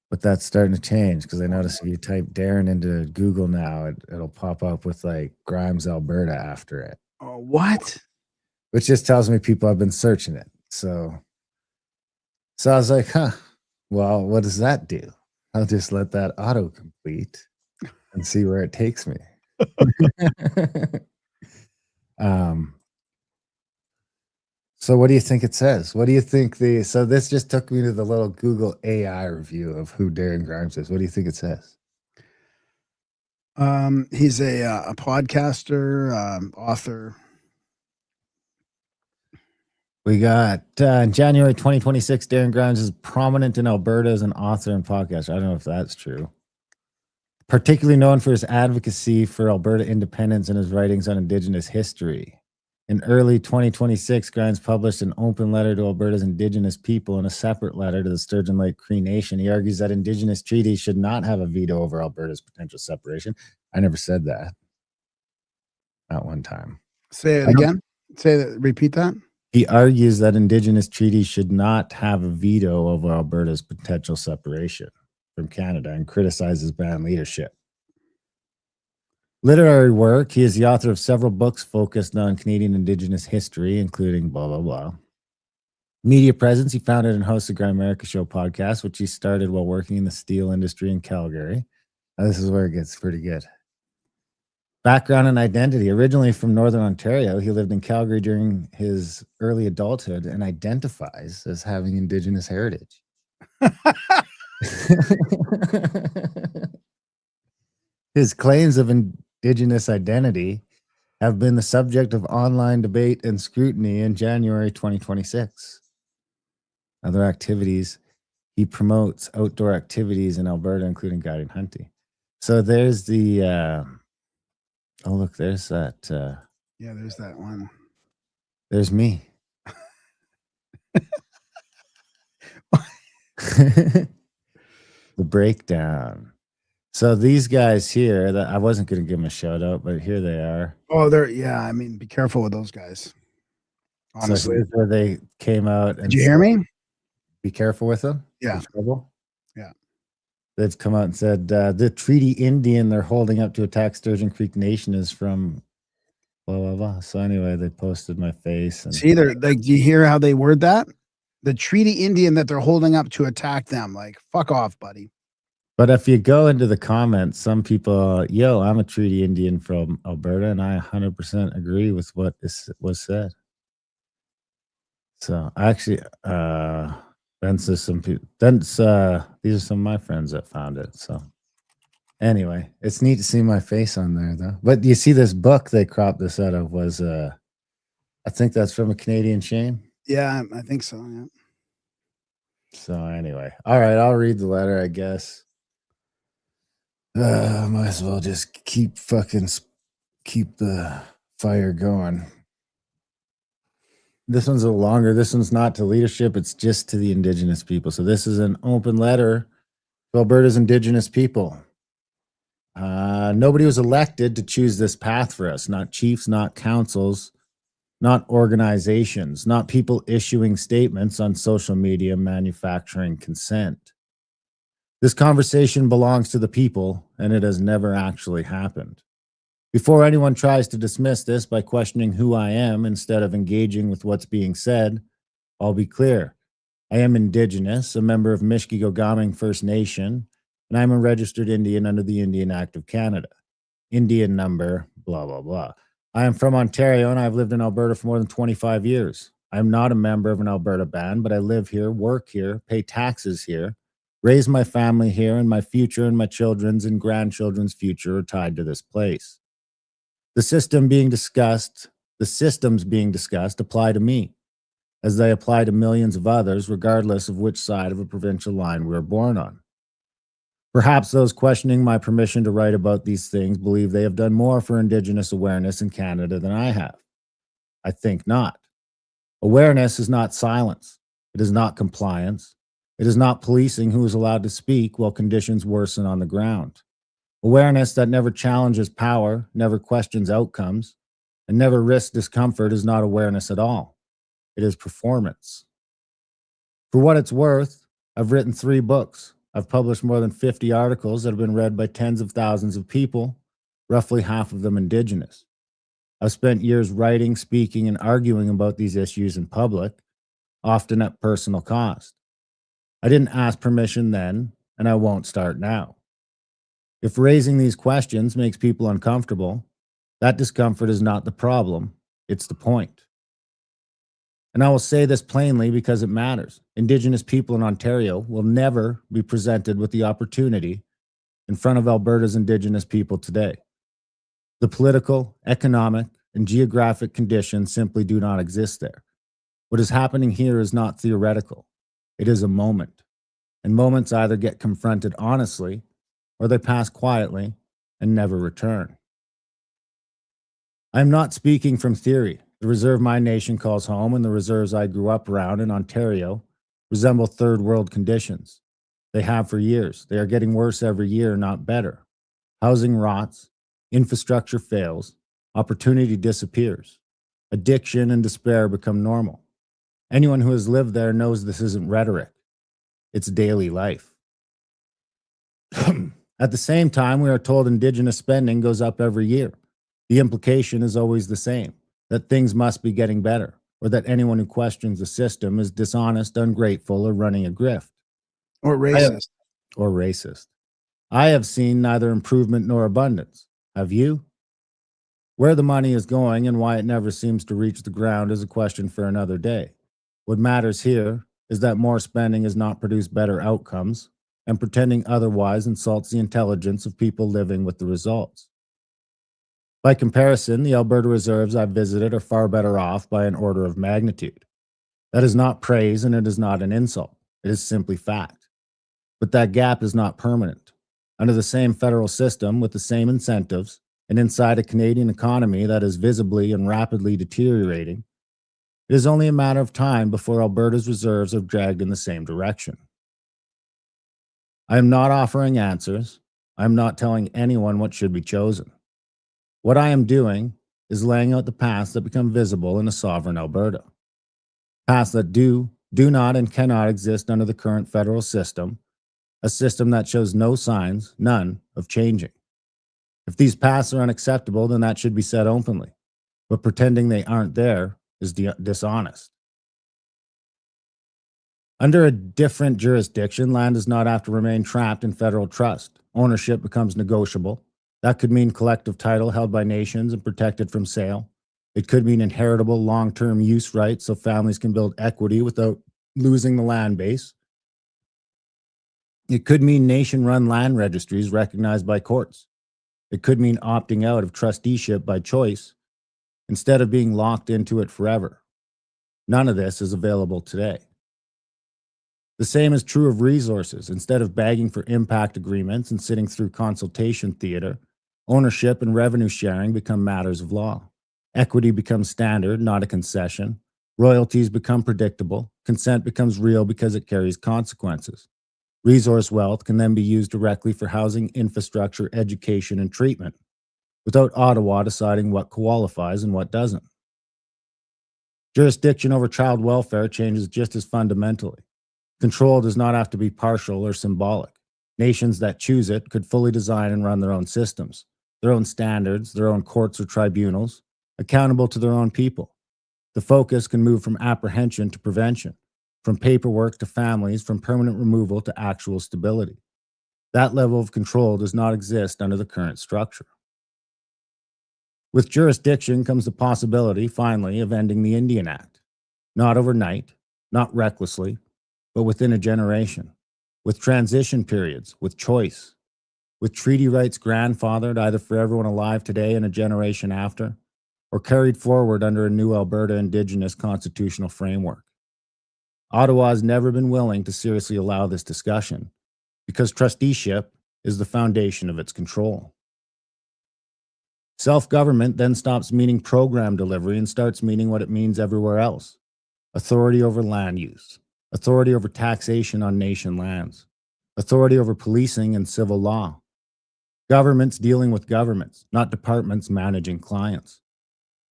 Speaker 2: But that's starting to change, because I noticed if you type Darren into Google now, it'll pop up with like Grimes, Alberta after it.
Speaker 1: Oh, what?
Speaker 2: Which just tells me people have been searching it. So I was like, well, what does that do? I'll just let that autocomplete and see where it takes me. So what do you think it says? What do you think so this just took me to the little Google AI review of who Darren Grimes is. What do you think it says?
Speaker 1: He's a podcaster, author.
Speaker 2: We got in January 2026, Darren Grimes is prominent in Alberta as an author and podcaster. I don't know if that's true. Particularly known for his advocacy for Alberta independence and his writings on Indigenous history. In early 2026, Grimes published an open letter to Alberta's Indigenous people and a separate letter to the Sturgeon Lake Cree Nation. He argues that Indigenous treaties should not have a veto over Alberta's potential separation. I never said that. Not one time.
Speaker 1: Say it again. Repeat that.
Speaker 2: He argues that Indigenous treaties should not have a veto over Alberta's potential separation from Canada and criticizes band leadership. Literary work. He is the author of several books focused on Canadian Indigenous history, including blah, blah, blah. Media presence. He founded and hosts the Grimerica Show podcast, which he started while working in the steel industry in Calgary. Now, this is where it gets pretty good. Background and identity. Originally from Northern Ontario, he lived in Calgary during his early adulthood and identifies as having Indigenous heritage. His claims of Indigenous identity have been the subject of online debate and scrutiny in January 2026. Other activities. He promotes outdoor activities in Alberta, including guiding hunting. So there's the... oh, look, there's that.
Speaker 1: Yeah, there's that one.
Speaker 2: There's me. The breakdown. So these guys here, that I wasn't going to give them a shout out, but here they are.
Speaker 1: Oh, I mean, be careful with those guys. Honestly.
Speaker 2: So here's where they came out. And
Speaker 1: Did you hear me?
Speaker 2: Be careful with them.
Speaker 1: Yeah.
Speaker 2: Trouble.
Speaker 1: Yeah.
Speaker 2: They've come out and said the treaty Indian they're holding up to attack Sturgeon Creek Nation is from blah, blah, blah. So anyway, they posted my face. And
Speaker 1: see, they're like, do you hear how they word that? The treaty Indian that they're holding up to attack them. Like, fuck off, buddy.
Speaker 2: But if you go into the comments, some people, I'm a treaty Indian from Alberta, and I 100% agree with what was said. So actually, these are some of my friends that found it. So anyway, it's neat to see my face on there, though. But you see, this book they cropped this out of was, I think that's from A Canadian Shame.
Speaker 1: Yeah, I think so. Yeah.
Speaker 2: So anyway, all right, I'll read the letter, I guess. Might as well just keep the fire going. This one's a little longer. This one's not to leadership. It's just to the Indigenous people. So this is an open letter to Alberta's Indigenous people. Nobody was elected to choose this path for us. Not chiefs, not councils, not organizations, not people issuing statements on social media manufacturing consent. This conversation belongs to the people, and it has never actually happened. Before anyone tries to dismiss this by questioning who I am instead of engaging with what's being said, I'll be clear. I am Indigenous, a member of Mishkegowgaming First Nation, and I'm a registered Indian under the Indian Act of Canada. Indian number, blah, blah, blah. I am from Ontario, and I've lived in Alberta for more than 25 years. I'm not a member of an Alberta band, but I live here, work here, pay taxes here, raise my family here, and my future and my children's and grandchildren's future are tied to this place. The systems being discussed apply to me, as they apply to millions of others, regardless of which side of a provincial line we were born on. Perhaps those questioning my permission to write about these things believe they have done more for Indigenous awareness in Canada than I have. I think not. Awareness is not silence. It is not compliance. It is not policing who is allowed to speak while conditions worsen on the ground. Awareness that never challenges power, never questions outcomes, and never risks discomfort is not awareness at all. It is performance. For what it's worth, I've written 3 books. I've published more than 50 articles that have been read by tens of thousands of people, roughly half of them Indigenous. I've spent years writing, speaking, and arguing about these issues in public, often at personal cost. I didn't ask permission then, and I won't start now. If raising these questions makes people uncomfortable, that discomfort is not the problem, it's the point. And I will say this plainly because it matters. Indigenous people in Ontario will never be presented with the opportunity in front of Alberta's Indigenous people today. The political, economic, and geographic conditions simply do not exist there. What is happening here is not theoretical. It is a moment. And moments either get confronted honestly or they pass quietly and never return. I'm not speaking from theory. the reserve my nation calls home and the reserves I grew up around in Ontario resemble third world conditions. They have for years. They are getting worse every year, not better. Housing rots, infrastructure fails, opportunity disappears. Addiction and despair become normal. Anyone who has lived there knows this isn't rhetoric. It's daily life. At the same time, we are told Indigenous spending goes up every year. The implication is always the same, that things must be getting better, or that anyone who questions the system is dishonest, ungrateful, or running a grift.
Speaker 1: Or racist.
Speaker 2: Or racist. I have seen neither improvement nor abundance. Have you? Where the money is going and why it never seems to reach the ground is a question for another day. What matters here is that more spending has not produced better outcomes, and pretending otherwise insults the intelligence of people living with the results. By comparison, the Alberta reserves I've visited are far better off by an order of magnitude. That is not praise and it is not an insult. It is simply fact. But that gap is not permanent. Under the same federal system, with the same incentives, and inside a Canadian economy that is visibly and rapidly deteriorating, it is only a matter of time before Alberta's reserves are dragged in the same direction. I am not offering answers. I am not telling anyone what should be chosen. What I am doing is laying out the paths that become visible in a sovereign Alberta. Paths that do not, and cannot exist under the current federal system, a system that shows no signs, none, of changing. If these paths are unacceptable, then that should be said openly. But pretending they aren't there is dishonest. Under a different jurisdiction, land does not have to remain trapped in federal trust. Ownership becomes negotiable. That could mean collective title held by nations and protected from sale. It could mean inheritable long-term use rights so families can build equity without losing the land base. It could mean nation-run land registries recognized by courts. It could mean opting out of trusteeship by choice instead of being locked into it forever. None of this is available today. The same is true of resources. Instead of begging for impact agreements and sitting through consultation theater, ownership and revenue sharing become matters of law. Equity becomes standard, not a concession. Royalties become predictable. Consent becomes real because it carries consequences. Resource wealth can then be used directly for housing, infrastructure, education, and treatment, without Ottawa deciding what qualifies and what doesn't. Jurisdiction over child welfare changes just as fundamentally. Control does not have to be partial or symbolic. Nations that choose it could fully design and run their own systems, their own standards, their own courts or tribunals, accountable to their own people. The focus can move from apprehension to prevention, from paperwork to families, from permanent removal to actual stability. That level of control does not exist under the current structure. With jurisdiction comes the possibility, finally, of ending the Indian Act. Not overnight, not recklessly, but within a generation, with transition periods, with choice, with treaty rights grandfathered either for everyone alive today and a generation after, or carried forward under a new Alberta Indigenous constitutional framework. Ottawa has never been willing to seriously allow this discussion because trusteeship is the foundation of its control. Self-government then stops meaning program delivery and starts meaning what it means everywhere else: authority over land use, authority over taxation on nation lands, authority over policing and civil law. Governments dealing with governments, not departments managing clients.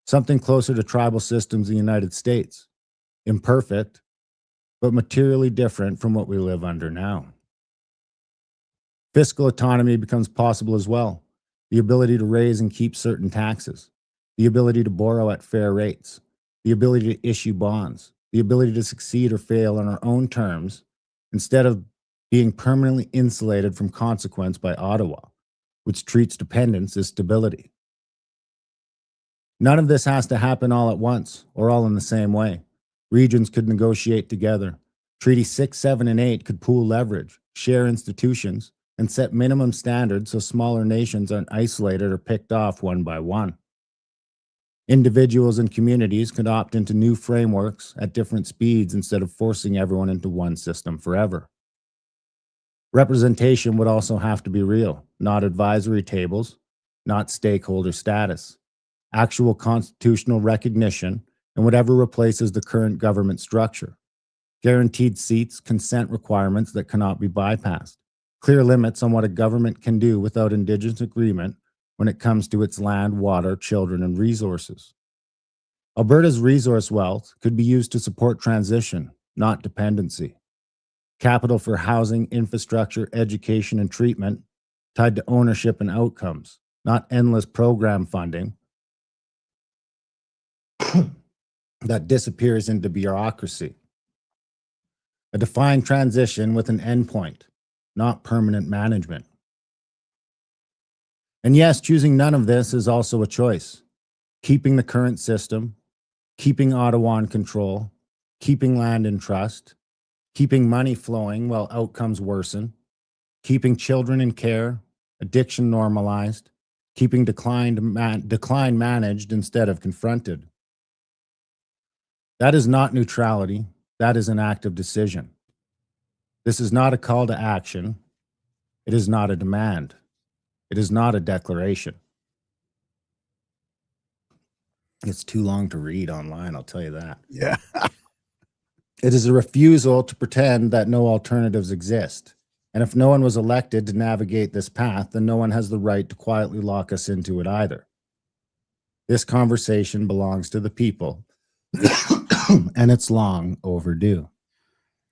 Speaker 2: Something closer to tribal systems in the United States. Imperfect, but materially different from what we live under now. Fiscal autonomy becomes possible as well. The ability to raise and keep certain taxes, the ability to borrow at fair rates, the ability to issue bonds, the ability to succeed or fail on our own terms instead of being permanently insulated from consequence by Ottawa, which treats dependence as stability. None of this has to happen all at once or all in the same way. Regions could negotiate together. Treaty 6, 7, and 8 could pool leverage, share institutions, and set minimum standards so smaller nations aren't isolated or picked off one by one. Individuals and communities could opt into new frameworks at different speeds instead of forcing everyone into one system forever. Representation would also have to be real, not advisory tables, not stakeholder status. actual constitutional recognition, and whatever replaces the current government structure. Guaranteed seats, consent requirements that cannot be bypassed. Clear limits on what a government can do without Indigenous agreement when it comes to its land, water, children, and resources. Alberta's resource wealth could be used to support transition, not dependency. Capital for housing, infrastructure, education, and treatment tied to ownership and outcomes, not endless program funding that disappears into bureaucracy. A defined transition with an endpoint, not permanent management. And yes, choosing none of this is also a choice. Keeping the current system, keeping Ottawa in control, keeping land in trust, keeping money flowing while outcomes worsen, keeping children in care, addiction normalized, keeping decline managed instead of confronted. That is not neutrality. That is an active decision. This is not a call to action. It is not a demand. It is not a declaration. It's too long to read online, I'll tell you that.
Speaker 1: Yeah.
Speaker 2: It is a refusal to pretend that no alternatives exist. And if no one was elected to navigate this path, then no one has the right to quietly lock us into it either. This conversation belongs to the people, and it's long overdue.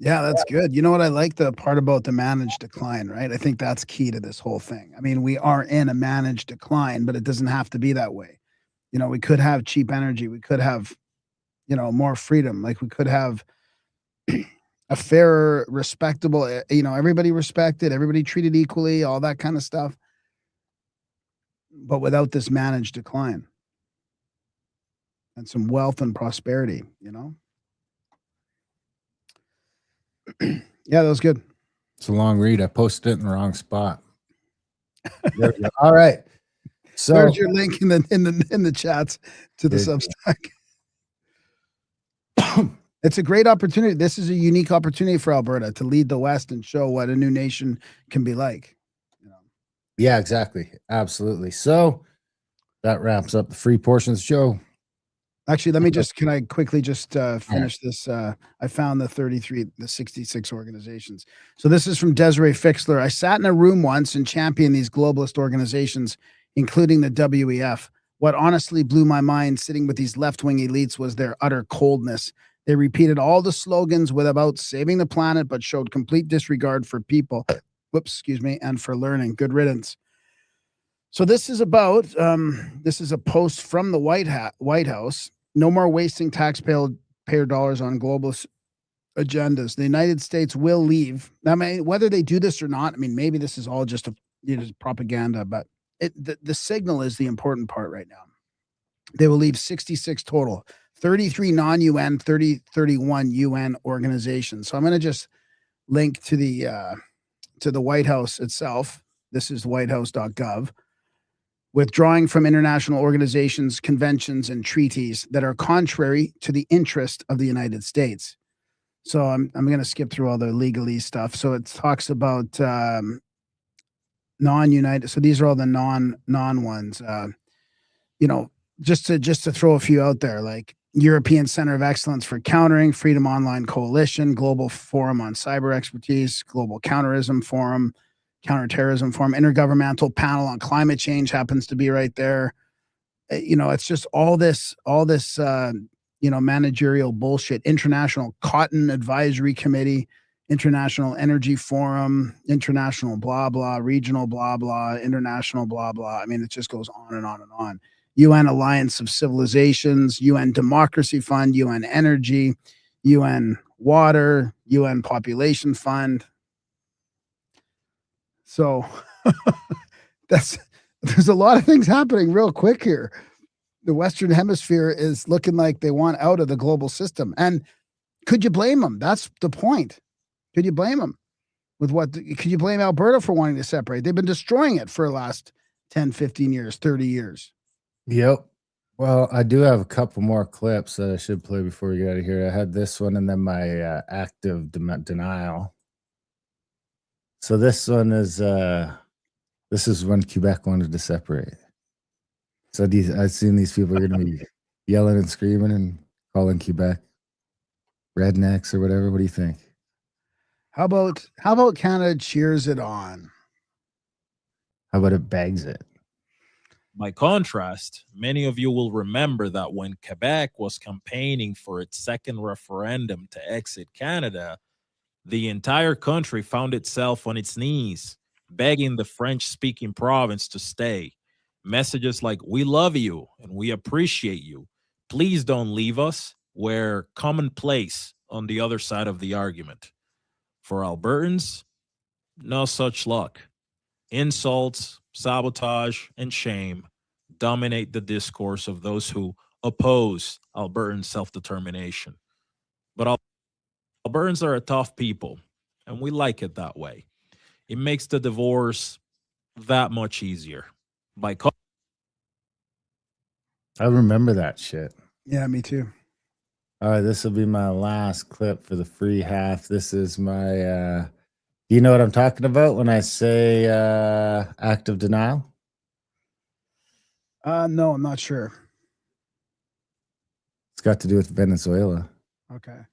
Speaker 1: Yeah, that's good. You know what? I like the part about the managed decline, right? I think that's key to this whole thing. I mean, we are in a managed decline, but it doesn't have to be that way. You know, we could have cheap energy. We could have, you know, more freedom. Like we could have a fairer, respectable, you know, everybody respected, everybody treated equally, all that kind of stuff. But without this managed decline and some wealth and prosperity, you know? Yeah, that was good.
Speaker 2: It's a long read. I posted it in the wrong spot. There we go. All right. So
Speaker 1: There's your link in the chats to the Substack. It's a great opportunity. This is a unique opportunity for Alberta to lead the West and show what a new nation can be like. You know?
Speaker 2: Yeah, exactly. Absolutely. So that wraps up the free portion of the show.
Speaker 1: Actually, can I quickly just finish this? I found the 66 organizations. So this is from Desiree Fixler. I sat in a room once and championed these globalist organizations, including the WEF. What honestly blew my mind sitting with these left-wing elites was their utter coldness. They repeated all the slogans about saving the planet, but showed complete disregard for people. And for learning. Good riddance. So this is about, this is a post from the White House. No more wasting taxpayer dollars on globalist agendas. The United States will leave. I mean, whether they do this or not, I mean, maybe this is all just propaganda, but the signal is the important part right now. They will leave 66 total, 33 non-UN, 31 UN organizations. So I'm going to just link to the White House itself. This is whitehouse.gov. Withdrawing from international organizations, conventions, and treaties that are contrary to the interest of the United States. So I'm going to skip through all the legalese stuff. So it talks about non-United. So these are all the non ones. You know, just to throw a few out there, like European Center of Excellence for Countering, Freedom Online Coalition, Global Forum on Cyber Expertise, Global Counterterrorism Forum, Intergovernmental Panel on Climate Change happens to be right there. You know, it's just all this, you know, managerial bullshit. International Cotton Advisory Committee, International Energy Forum, International blah, blah, Regional blah, blah, International blah, blah. I mean, it just goes on and on and on. UN Alliance of Civilizations, UN Democracy Fund, UN Energy, UN Water, UN Population Fund. So there's a lot of things happening real quick here. The Western Hemisphere is looking like they want out of the global system. And could you blame them? That's the point. Could you blame them? Could you blame Alberta for wanting to separate? They've been destroying it for the last 10, 15 years, 30 years.
Speaker 2: Yep. Well, I do have a couple more clips that I should play before we get out of here. I had this one and then my active denial. So this one is when Quebec wanted to separate. So I assume these people are going to be yelling and screaming and calling Quebec rednecks or whatever. What do you think?
Speaker 1: How about Canada cheers it on?
Speaker 2: How about it bags it?
Speaker 6: By contrast, many of you will remember that when Quebec was campaigning for its second referendum to exit Canada, the entire country found itself on its knees, begging the French-speaking province to stay. Messages like, "We love you and we appreciate you. Please don't leave us," were commonplace on the other side of the argument. For Albertans, no such luck. Insults, sabotage, and shame dominate the discourse of those who oppose Albertan self-determination. But Albertans are a tough people, and we like it that way. It makes the divorce that much easier.
Speaker 2: I remember that shit.
Speaker 1: Yeah, me too.
Speaker 2: All right, this will be my last clip for the free half. This is my you know what I'm talking about when I say act of denial?
Speaker 1: No, I'm not sure.
Speaker 2: It's got to do with Venezuela.
Speaker 1: Okay.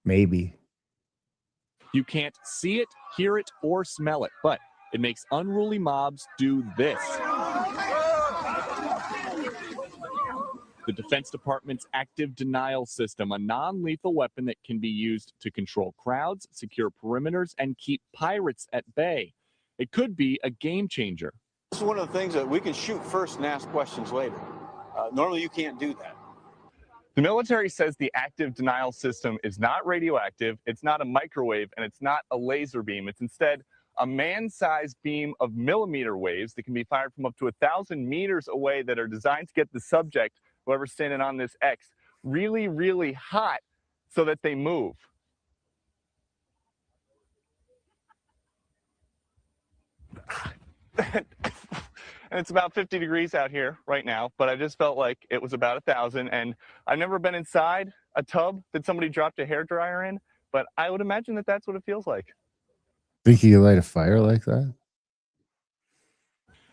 Speaker 2: Maybe.
Speaker 8: You can't see it, hear it, or smell it, but it makes unruly mobs do this. The Defense Department's active denial system, a non-lethal weapon that can be used to control crowds, secure perimeters, and keep pirates at bay. It could be a game changer.
Speaker 9: This is one of the things that we can shoot first and ask questions later. Normally, you can't do that.
Speaker 8: The military says the active denial system is not radioactive, it's not a microwave, and it's not a laser beam. It's instead a man-sized beam of millimeter waves that can be fired from up to 1,000 meters away that are designed to get the subject, whoever's standing on this X, really, really hot so that they move. And it's about 50 degrees out here right now, but I just felt like it was about 1,000. And I've never been inside a tub that somebody dropped a hairdryer in, but I would imagine that that's what it feels like.
Speaker 2: Think you could light a fire like that?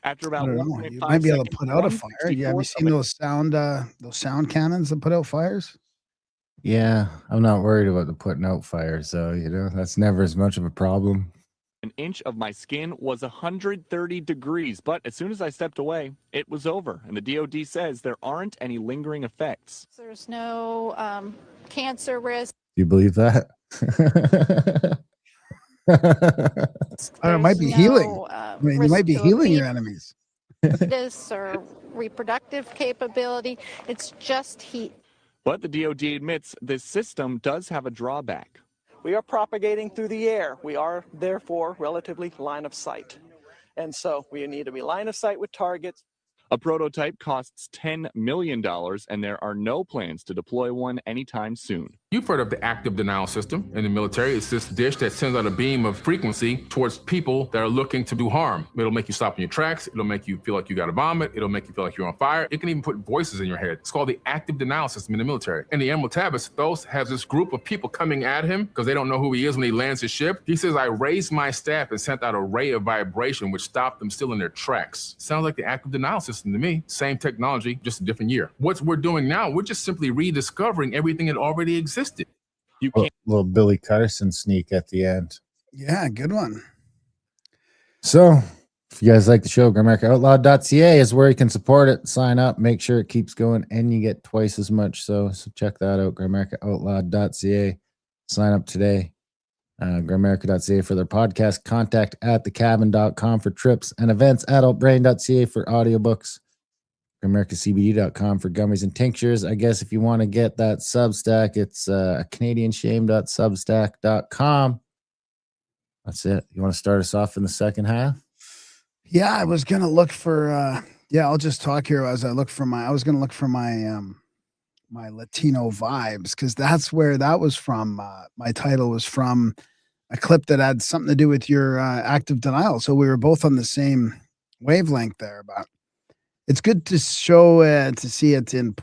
Speaker 8: After about
Speaker 1: You
Speaker 8: 1.5
Speaker 1: might be able to
Speaker 8: seconds,
Speaker 1: put out a fire. Yeah, have you seen those sound cannons that put out fires?
Speaker 2: Yeah, I'm not worried about the putting out fires, though. You know, that's never as much of a problem.
Speaker 8: An inch of my skin was 130 degrees, but as soon as I stepped away, it was over. And the DOD says there aren't any lingering effects.
Speaker 10: There's no cancer risk.
Speaker 2: Do you believe that?
Speaker 1: It might be healing. You might be healing your enemies.
Speaker 10: This or reproductive capability. It's just heat.
Speaker 8: But the DOD admits this system does have a drawback.
Speaker 11: We are propagating through the air. We are, therefore, relatively line of sight. And so we need to be line of sight with targets.
Speaker 8: A prototype costs $10 million, and there are no plans to deploy one anytime soon.
Speaker 12: You've heard of the active denial system in the military. It's this dish that sends out a beam of frequency towards people that are looking to do harm. It'll make you stop in your tracks. It'll make you feel like you got to vomit. It'll make you feel like you're on fire. It can even put voices in your head. It's called the active denial system in the military. And the Admiral Tabbas, Thos has this group of people coming at him because they don't know who he is when he lands his ship. He says, I raised my staff and sent out a ray of vibration which stopped them still in their tracks. Sounds like the active denial system to me. Same technology, just a different year. What we're doing now, we're just simply rediscovering everything that already existed.
Speaker 8: You can't.
Speaker 2: Little Billy Carson sneak at the end.
Speaker 1: Yeah, good one.
Speaker 2: So, if you guys like the show, GrammaticOutlawed.ca is where you can support it. Sign up, make sure it keeps going, and you get twice as much. So check that out, GrammaticOutlawed.ca. Sign up today. Grammarica.ca for their podcast. Contact at thecabin.com for trips and events. Adultbrain.ca for audiobooks. AmericaCBD.com for gummies and tinctures. I guess if you want to get that Substack, it's CanadianShame.substack.com. That's it. You want to start us off in the second half?
Speaker 1: Yeah, I was gonna look for. I'll just talk here as I look for my. I was gonna look for my my Latino vibes because that's where that was from. My title was from a clip that had something to do with your active denial. So we were both on the same wavelength there, but. It's good to show to see it in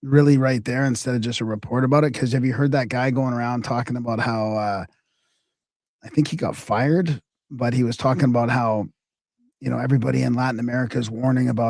Speaker 1: really right there instead of just a report about it. Because have you heard that guy going around talking about how I think he got fired, but he was talking about how everybody in Latin America is warning about